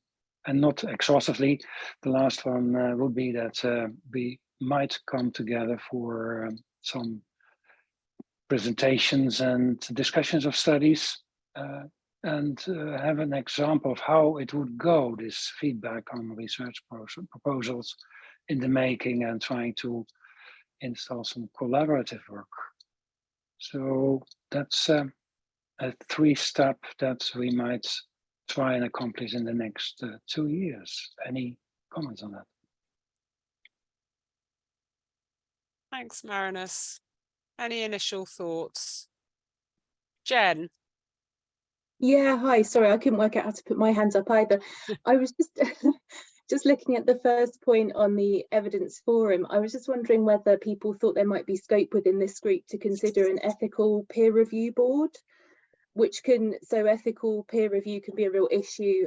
not exhaustively. The last one would be that we might come together for some presentations and discussions of studies and have an example of how it would go, this feedback on research proposals in the making, and trying to install some collaborative work. So that's a 3-step that we might try and accomplish in the next 2 years. Any comments on that? Thanks, Marinus. Any initial thoughts? Jen? Yeah, hi. Sorry, I couldn't work out how to put my hands up either. I was just looking at the first point on the evidence forum. I was just wondering whether people thought there might be scope within this group to consider an ethical peer review board, so ethical peer review can be a real issue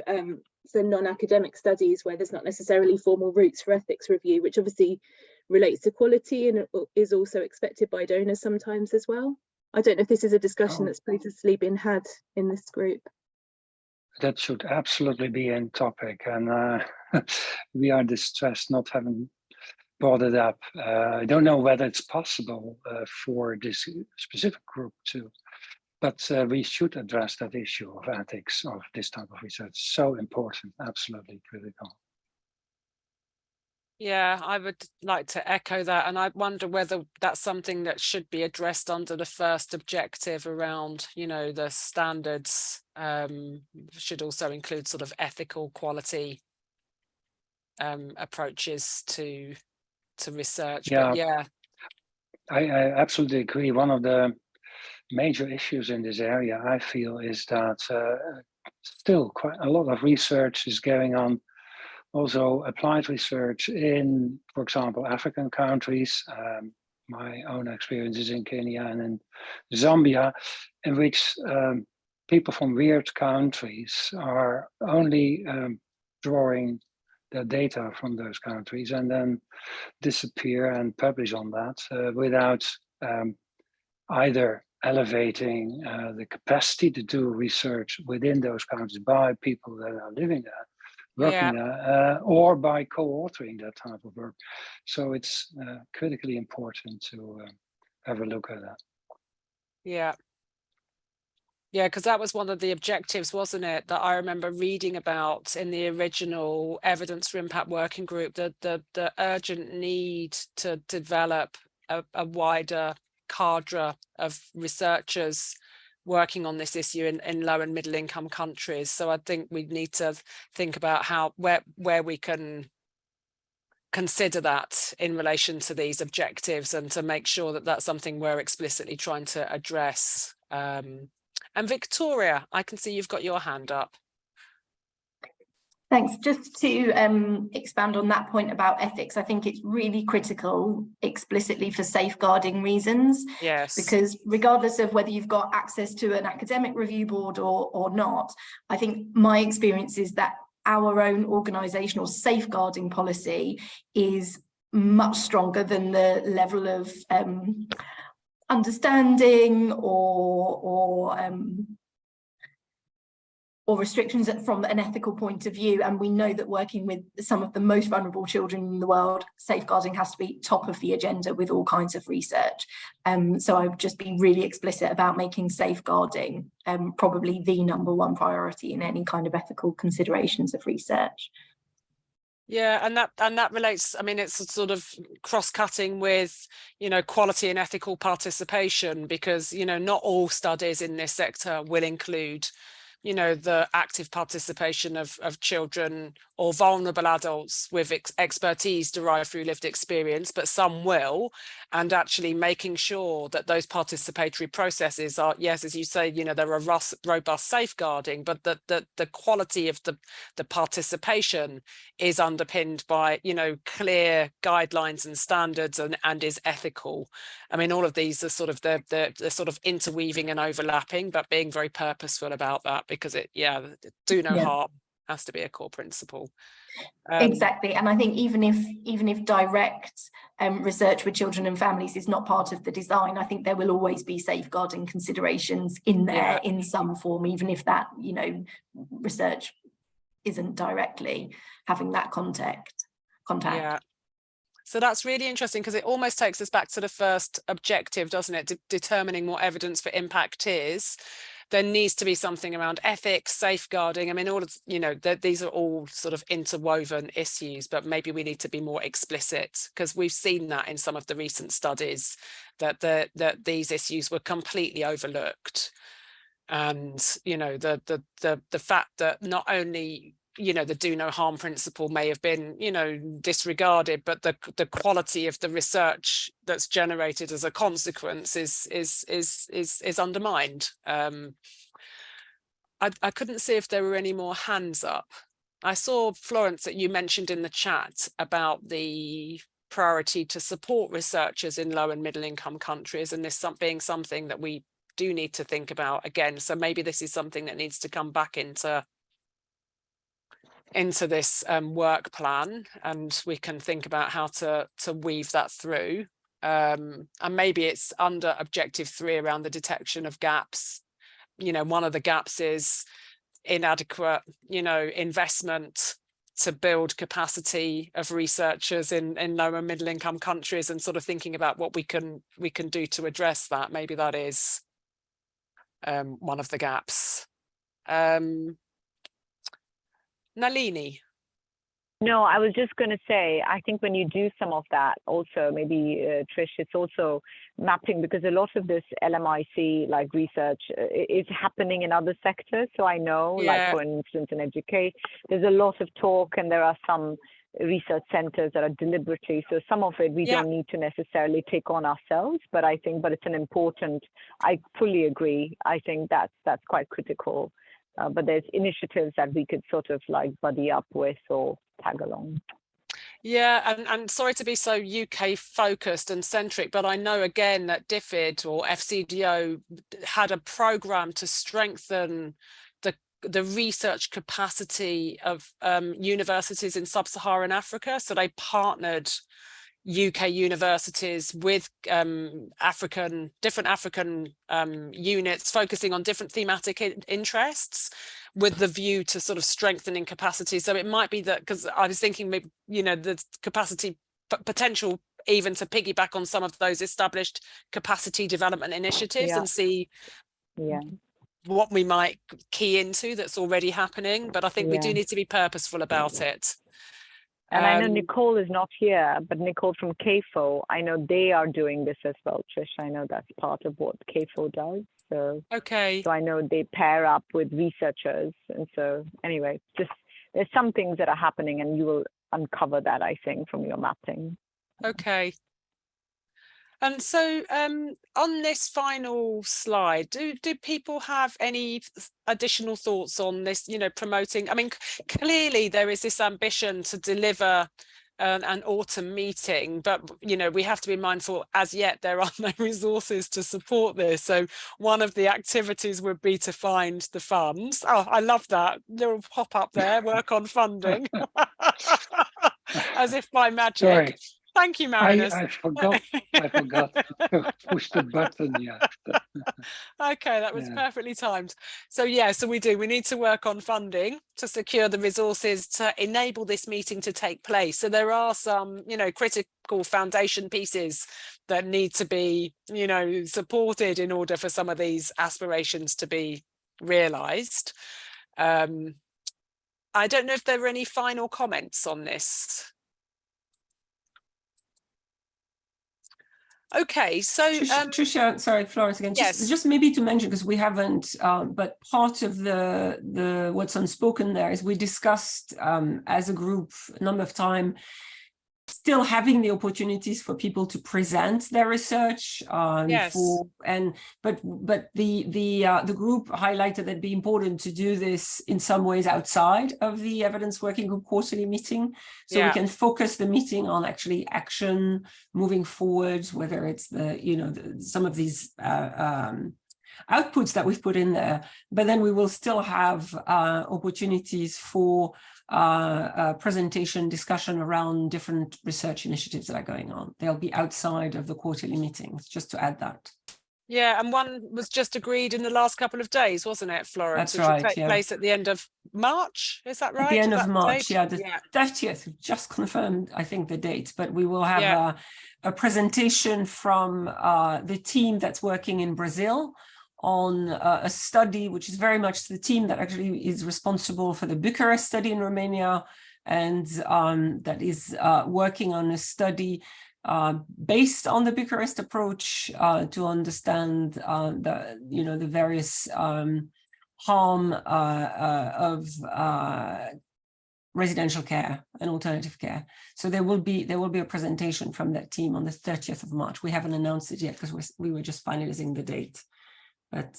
for non-academic studies where there's not necessarily formal routes for ethics review, which obviously relates to quality and is also expected by donors sometimes as well. I don't know if this is a discussion that's previously been had in this group. That should absolutely be in topic, and we are distressed not having brought it up. I don't know whether it's possible for this specific group to but we should address that issue of ethics of this type of research. So important, absolutely critical. Yeah, I would like to echo that. And I wonder whether that's something that should be addressed under the first objective around, you know, the standards should also include sort of ethical quality approaches to research. Yeah, but yeah, I absolutely agree. One of the major issues in this area, I feel, is that still quite a lot of research is going on. Also applied research in, for example, African countries. My own experiences in Kenya and in Zambia, in which people from weird countries are only drawing the data from those countries and then disappear and publish on that without either elevating the capacity to do research within those countries by people that are living there, working there, or by co-authoring that type of work. So it's critically important to have a look at that. Yeah, because that was one of the objectives, wasn't it, that I remember reading about in the original Evidence for Impact Working Group, the urgent need to develop a wider cadre of researchers working on this issue in low and middle income countries. So I think we need to think about where we can consider that in relation to these objectives, and to make sure that that's something we're explicitly trying to address. And Victoria, I can see you've got your hand up. Thanks. Just to expand on that point about ethics, I think it's really critical explicitly for safeguarding reasons. Yes. Because regardless of whether you've got access to an academic review board or not, I think my experience is that our own organisational safeguarding policy is much stronger than the level of understanding or restrictions from an ethical point of view. And we know that working with some of the most vulnerable children in the world, safeguarding has to be top of the agenda with all kinds of research. So I would just be really explicit about making safeguarding probably the #1 priority in any kind of ethical considerations of research. Yeah, and that relates, I mean, it's a sort of cross-cutting with, you know, quality and ethical participation, because, you know, not all studies in this sector will include, you know, the active participation of children or vulnerable adults with expertise derived through lived experience, but some will. And actually making sure that those participatory processes are, yes, as you say, you know, they're a robust safeguarding, but that the quality of the participation is underpinned by, you know, clear guidelines and standards and is ethical. I mean, all of these are sort of they're sort of interweaving and overlapping, but being very purposeful about that, because do no harm has to be a core principle. Exactly. And I think even if direct research with children and families is not part of the design, I think there will always be safeguarding considerations in there in some form, even if that, you know, research isn't directly having that contact. Yeah. So that's really interesting, because it almost takes us back to the first objective, doesn't it? Determining what evidence for impact is. There needs to be something around ethics, safeguarding. I mean, all of, you know, these are all sort of interwoven issues, but maybe we need to be more explicit, because we've seen that in some of the recent studies that these issues were completely overlooked. And, you know, the fact that not only, you know, the do no harm principle may have been, you know, disregarded, but the quality of the research that's generated as a consequence is undermined. I couldn't see if there were any more hands up. I saw, Florence, that you mentioned in the chat about the priority to support researchers in low and middle income countries, and this being something that we do need to think about again. So maybe this is something that needs to come back into this work plan, and we can think about how to weave that through. And maybe it's under objective 3 around the detection of gaps. You know, one of the gaps is inadequate, you know, investment to build capacity of researchers in low and middle income countries, and sort of thinking about what we can do to address that. Maybe that is one of the gaps. Nalini. No, I was just going to say, I think when you do some of that also, maybe Trish, it's also mapping, because a lot of this LMIC like research is happening in other sectors. So I know, like for instance, in education, there's a lot of talk, and there are some research centers that are deliberately, so some of it we don't need to necessarily take on ourselves, but I think, but it's an important, I fully agree. I think that's quite critical. But there's initiatives that we could sort of like buddy up with or tag along. Yeah, and sorry to be so UK focused and centric, but I know again that DFID or FCDO had a program to strengthen the research capacity of universities in sub-Saharan Africa. So they partnered UK universities with different African units focusing on different thematic interests, with the view to sort of strengthening capacity. So it might be that, because I was thinking maybe, you know, the capacity potential even to piggyback on some of those established capacity development initiatives and see what we might key into that's already happening. But I think we do need to be purposeful about it. And I know Nicole is not here, but Nicole from CAFO, I know they are doing this as well, Trish. I know that's part of what CAFO does. So so I know they pair up with researchers. And so anyway, just there's some things that are happening, and you will uncover that, I think, from your mapping. Okay. And so on this final slide, do people have any additional thoughts on this, you know, promoting? I mean, clearly there is this ambition to deliver an autumn meeting, but, you know, we have to be mindful, as yet there are no resources to support this. So one of the activities would be to find the funds. Oh, I love that little pop up there, work on funding, as if by magic. Sorry. Thank you, Marinus. I forgot to push the button. Yeah. Okay, that was perfectly timed. So so we need to work on funding to secure the resources to enable this meeting to take place. So there are some, you know, critical foundation pieces that need to be, you know, supported in order for some of these aspirations to be realized. I don't know if there are any final comments on this. Okay, so Trisha, sorry, Florence again. Just maybe to mention, because we haven't, but part of the what's unspoken there is we discussed as a group a number of times still having the opportunities for people to present their research. But the group highlighted that it'd be important to do this in some ways outside of the evidence working group quarterly meeting, so we can focus the meeting on actually action moving forward, whether it's some of these outputs that we've put in there, but then we will still have opportunities for presentation discussion around different research initiatives that are going on. They'll be outside of the quarterly meetings, just to add that. Yeah, and one was just agreed in the last couple of days, wasn't it, Florence? That's right. Which will take place at the end of March, is that right? At the end of March, the 30th, we've just confirmed, I think, the date, but we will have a presentation from the team that's working in Brazil on a study, which is very much the team that actually is responsible for the Bucharest study in Romania, and that is working on a study based on the Bucharest approach to understand the various harm of residential care and alternative care. So there will be a presentation from that team on the 30th of March. We haven't announced it yet because we were just finalizing the date. But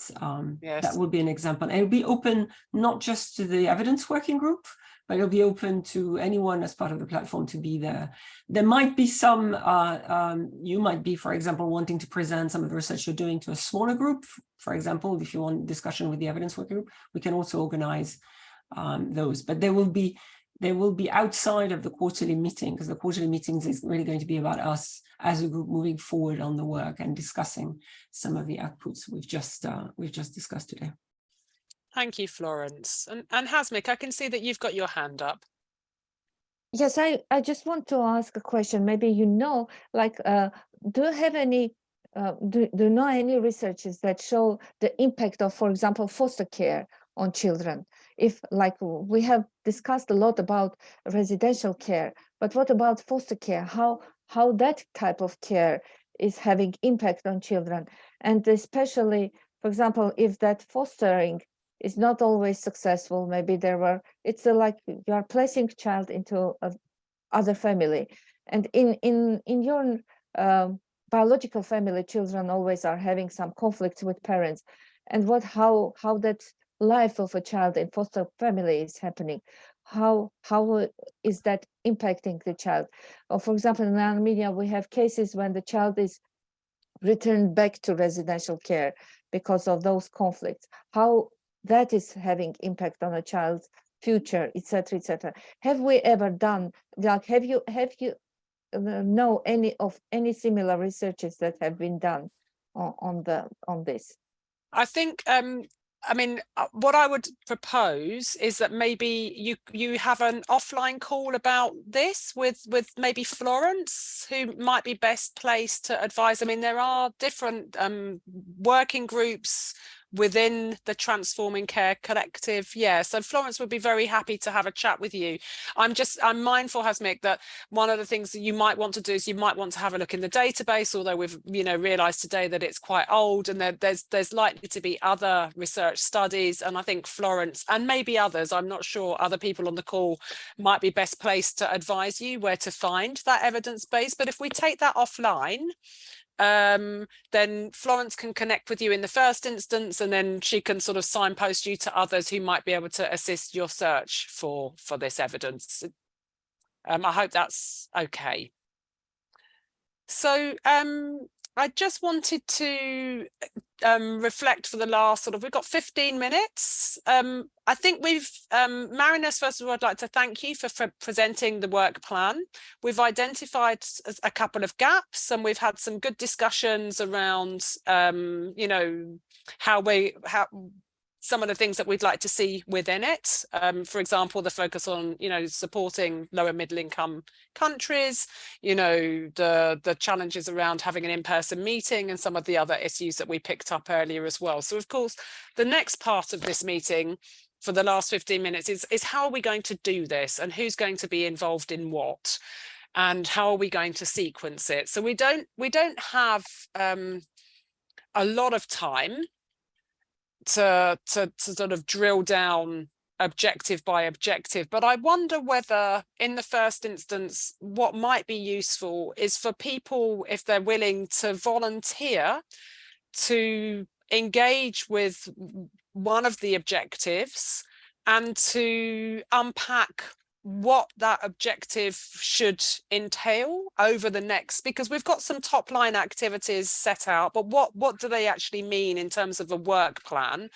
that will be an example. And it'll be open not just to the evidence working group, but it'll be open to anyone as part of the platform to be there. There might be some, you might be, for example, wanting to present some of the research you're doing to a smaller group. For example, if you want discussion with the evidence working group, we can also organize those. But they will be outside of the quarterly meeting, because the quarterly meetings is really going to be about us as a group moving forward on the work and discussing some of the outputs we've just discussed today. Thank you, Florence. And Hasmik, I can see that you've got your hand up. Yes, I just want to ask a question. Maybe do you have any do you know any researches that show the impact of, for example, foster care on children? If, like, we have discussed a lot about residential care, but what about foster care? How that type of care is having impact on children? And especially, for example, if that fostering is not always successful, maybe it's like you are placing child into other family, and in your biological family, children always are having some conflicts with parents, and how that life of a child in foster family is happening, how is that impacting the child? Or for example, in Armenia, we have cases when the child is returned back to residential care because of those conflicts, how that is having impact on a child's future, etc., etc. Have we ever done, like, have you know any similar researches that have been done on this? I think I mean, what I would propose is that maybe you have an offline call about this with maybe Florence, who might be best placed to advise. I mean, there are different working groups within the Transforming Care Collective. Yeah, so Florence would be very happy to have a chat with you. I'm mindful, Hasmik, that one of the things that you might want to do is you might want to have a look in the database, although we've realized today that it's quite old, and there's likely to be other research studies, and I think Florence and maybe others, I'm not sure, other people on the call might be best placed to advise you where to find that evidence base. But if we take that offline, then Florence can connect with you in the first instance, and then she can sort of signpost you to others who might be able to assist your search for this evidence. I hope that's okay. So I just wanted to reflect for the last we've got 15 minutes. I think Marinus, first of all, I'd like to thank you for presenting the work plan. We've identified a couple of gaps, and we've had some good discussions around, how some of the things that we'd like to see within it. For example, the focus on, supporting lower middle income countries, the challenges around having an in-person meeting, and some of the other issues that we picked up earlier as well. So of course, the next part of this meeting for the last 15 minutes is how are we going to do this, and who's going to be involved in what, and how are we going to sequence it? So we don't have a lot of time to sort of drill down objective by objective, but I wonder whether in the first instance what might be useful is for people, if they're willing to volunteer, to engage with one of the objectives and to unpack what that objective should entail over the next, because we've got some top line activities set out, but what do they actually mean in terms of a work plan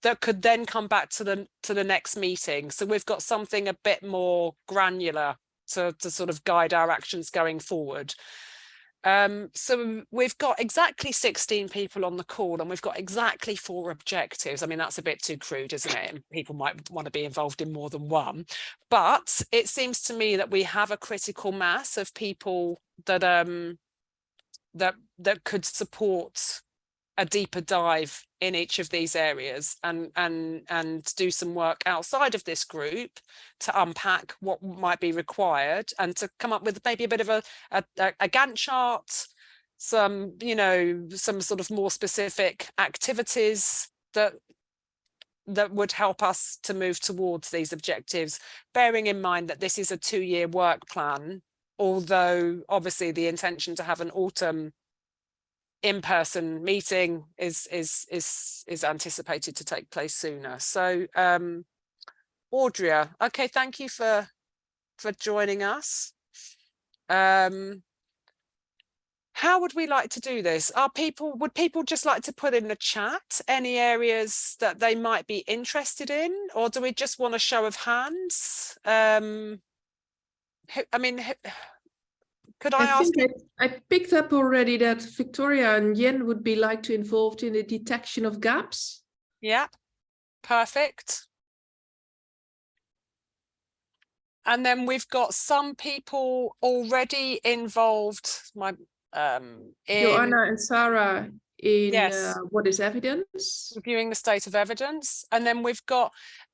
that could then come back to the next meeting? So we've got something a bit more granular to sort of guide our actions going forward. So we've got exactly 16 people on the call, and we've got exactly 4 objectives. I mean, that's a bit too crude, isn't it? And people might want to be involved in more than one, but it seems to me that we have a critical mass of people that that could support a deeper dive in each of these areas, and do some work outside of this group to unpack what might be required, and to come up with maybe a bit of a Gantt chart, some some sort of more specific activities that would help us to move towards these objectives, bearing in mind that this is a 2-year work plan, although obviously the intention to have an autumn in-person meeting is anticipated to take place sooner. So Audria, okay, thank you for joining us. How would we like to do this? Would people just like to put in the chat any areas that they might be interested in, or do we just want a show of hands? Could I ask? Think I picked up already that Victoria and Yen would be like to involved in the detection of gaps. Yeah, perfect. And then we've got some people already involved. My Joanna and Sarah in yes, what is evidence? reviewing the state of evidence. And then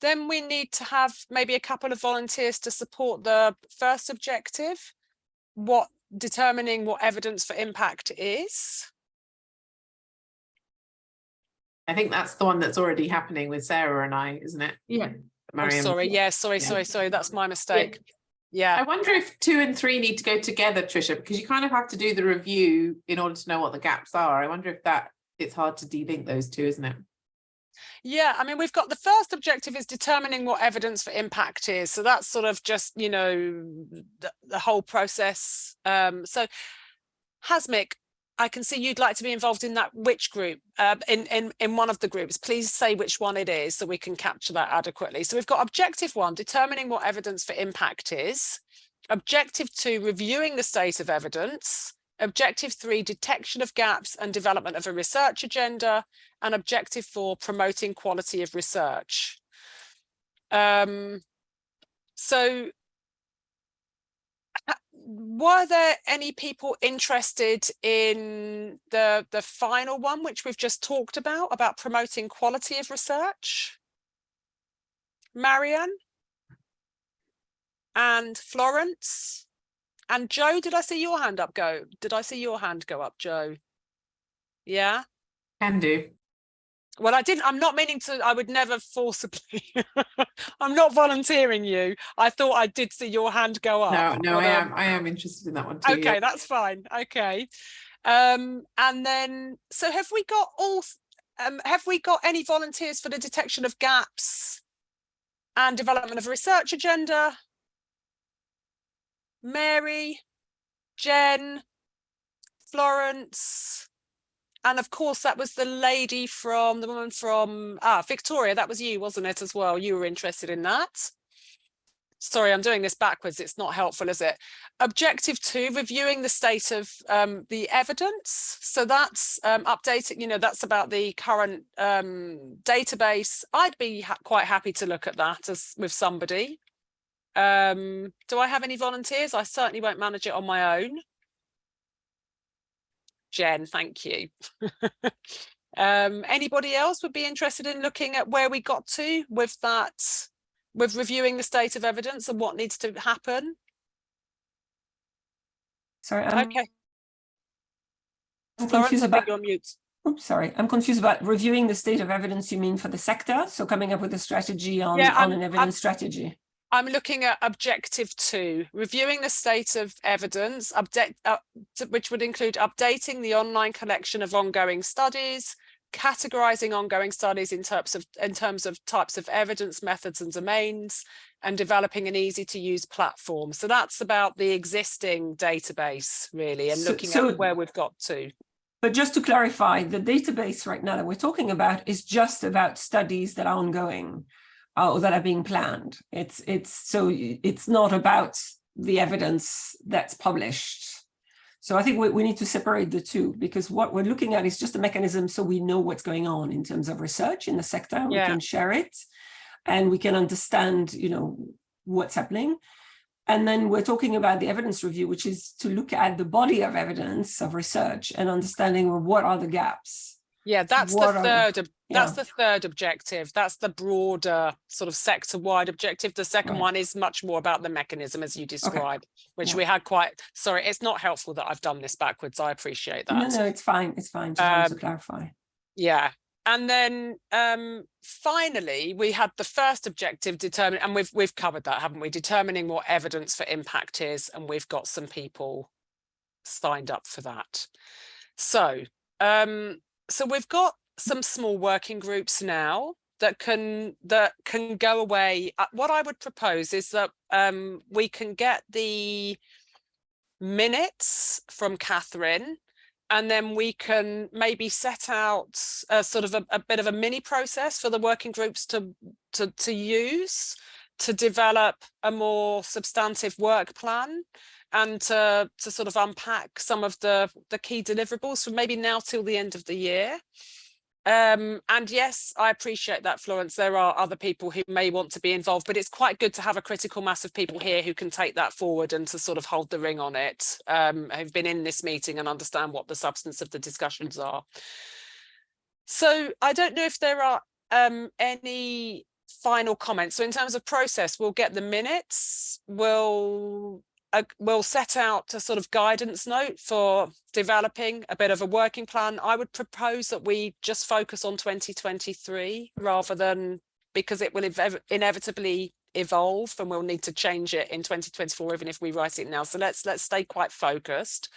then we need to have maybe a couple of volunteers to support the first objective, determining what evidence for impact is. I think that's the one that's already happening with Sarah and I, isn't it? Yeah. Oh, Mariam. sorry, yeah, sorry, that's my mistake. Yeah. I wonder if 2 and 3 need to go together, Trisha, because you kind of have to do the review in order to know what the gaps are. I wonder if it's hard to de-link those two, isn't it? Yeah, I mean, we've got the first objective is determining what evidence for impact is. So that's sort of just, you know, the whole process. So Hasmik, I can see you'd like to be involved in that. Which group? In one of the groups, please say which one it is so we can capture that adequately. So we've got objective 1, determining what evidence for impact is. Objective 2, reviewing the state of evidence. Objective 3, detection of gaps and development of a research agenda. And objective 4, promoting quality of research. So were there any people interested in the final one, which we've just talked about promoting quality of research? Marianne and Florence and Joe, did I see your hand up go? Did I see your hand go up, Joe? Yeah? Can do. Well, I'm not meaning to, I would never forcibly, I'm not volunteering you. I thought I did see your hand go up. No, but, I am interested in that one too. Okay, yeah. that's fine. Okay. And then, so have we got any volunteers for the detection of gaps and development of a research agenda? Mary, Jen, Florence, and of course that was the woman from Victoria. That was you, wasn't it, as well? You were interested in that. Sorry, I'm doing this backwards. It's not helpful, is it? Objective 2, reviewing the state of the evidence. So that's updating, you know, that's about the current database. I'd be quite happy to look at that with somebody. Do I have any volunteers? I certainly won't manage it on my own. Jen, thank you. Anybody else would be interested in looking at where we got to with that, with reviewing the state of evidence and what needs to happen? Sorry, okay. I'm Florence, confused I think about. you're on mute. Oops, sorry, I'm confused about reviewing the state of evidence. You mean for the sector? So coming up with a strategy on an evidence strategy. I'm looking at objective 2, reviewing the state of evidence, which would include updating the online collection of ongoing studies, categorizing ongoing studies in terms of types of evidence, methods and domains, and developing an easy to use platform. So that's about the existing database really, and looking at where we've got to. But just to clarify, the database right now that we're talking about is just about studies that are ongoing. Or that are being planned. It's not about the evidence that's published. So I think we need to separate the two, because what we're looking at is just a mechanism so we know what's going on in terms of research in the sector. We can share it and we can understand, you know, what's happening. And then we're talking about the evidence review, which is to look at the body of evidence of research and understanding, well, what are the gaps? Yeah, that's the third objective. That's the broader sort of sector-wide objective. The second one is much more about the mechanism as you described, which we had sorry, it's not helpful that I've done this backwards. I appreciate that. No, it's fine. It's fine. Just wanted to clarify. Yeah. And then finally, we had the first objective determined, and we've covered that, haven't we? Determining what evidence for impact is, and we've got some people signed up for that. So we've got some small working groups now that can go away. What I would propose is that we can get the minutes from Catherine, and then we can maybe set out sort of a bit of a mini process for the working groups to use to develop a more substantive work plan, and to sort of unpack some of the key deliverables from maybe now till the end of the year. And yes, I appreciate that, Florence. There are other people who may want to be involved, but it's quite good to have a critical mass of people here who can take that forward and to sort of hold the ring on it, who've been in this meeting and understand what the substance of the discussions are. So I don't know if there are any final comments. So in terms of process, we'll get the minutes, we'll set out a sort of guidance note for developing a bit of a working plan. I would propose that we just focus on 2023 rather than, because it will inevitably evolve and we'll need to change it in 2024, even if we write it now. So let's stay quite focused.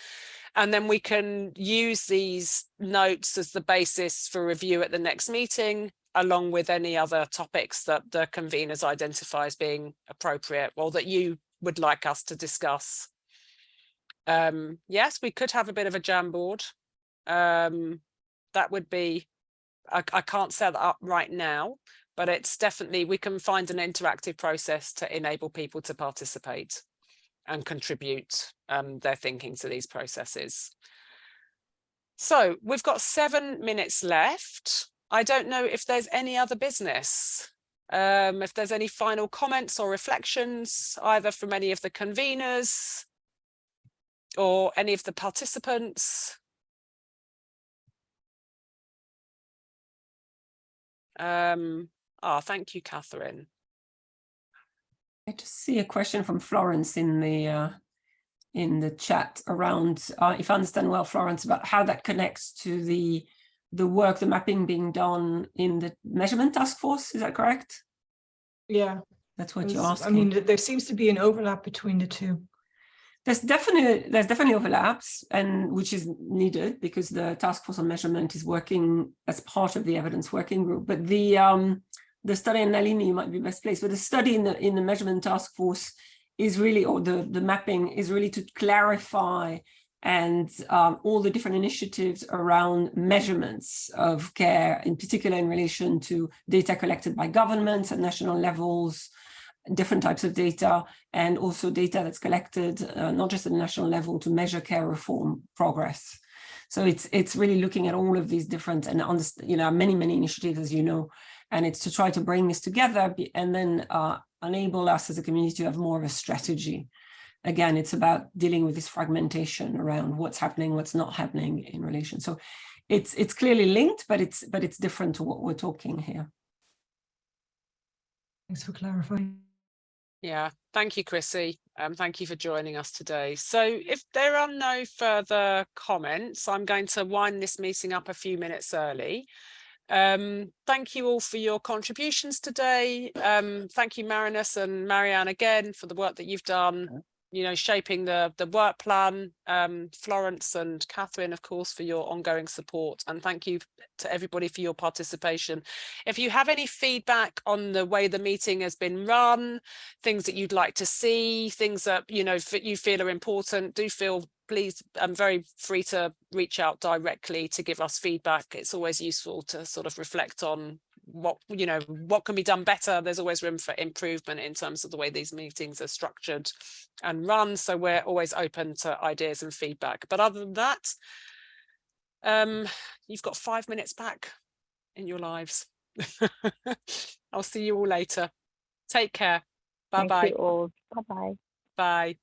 And then we can use these notes as the basis for review at the next meeting, along with any other topics that the conveners identify as being appropriate or that you would like us to discuss. Yes, we could have a bit of a Jamboard. That would be, I can't set that up right now, but it's definitely, we can find an interactive process to enable people to participate and contribute their thinking to these processes. So we've got 7 minutes left. I don't know if there's any other business. If there's any final comments or reflections, either from any of the conveners or any of the participants. Thank you, Catherine. I just see a question from Florence in the chat around, if I understand well, Florence, about how that connects to the work, the mapping being done in the measurement task force. Is that correct? Yeah. That's what you're asking. I mean, there seems to be an overlap between the two. There's definitely overlaps, and which is needed because the task force on measurement is working as part of the evidence working group. But the study, and Nalini, you might be best placed, but the study in the measurement task force is really, or the mapping is really to clarify and all the different initiatives around measurements of care, in particular in relation to data collected by governments at national levels, different types of data, and also data that's collected not just at the national level to measure care reform progress. So it's really looking at all of these different and many initiatives, as you know, and it's to try to bring this together and then enable us as a community to have more of a strategy. Again, it's about dealing with this fragmentation around what's happening, what's not happening in relation. So it's clearly linked, but it's different to what we're talking here. Thanks for clarifying. Yeah, thank you, Chrissy. Thank you for joining us today. So if there are no further comments, I'm going to wind this meeting up a few minutes early. Thank you all for your contributions today. Thank you, Marinus and Marianne, again, for the work that you've done, shaping the work plan. Florence and Catherine, of course, for your ongoing support. And thank you to everybody for your participation. If you have any feedback on the way the meeting has been run, things that you'd like to see, things that, you feel are important, do feel, please, I'm very free to reach out directly to give us feedback. It's always useful to sort of reflect on what can be done better. There's always room for improvement in terms of the way these meetings are structured and run. So we're always open to ideas and feedback. But other than that, you've got 5 minutes back in your lives. I'll see you all later. Take care. Bye-bye. Thank you all. Bye-bye. Bye.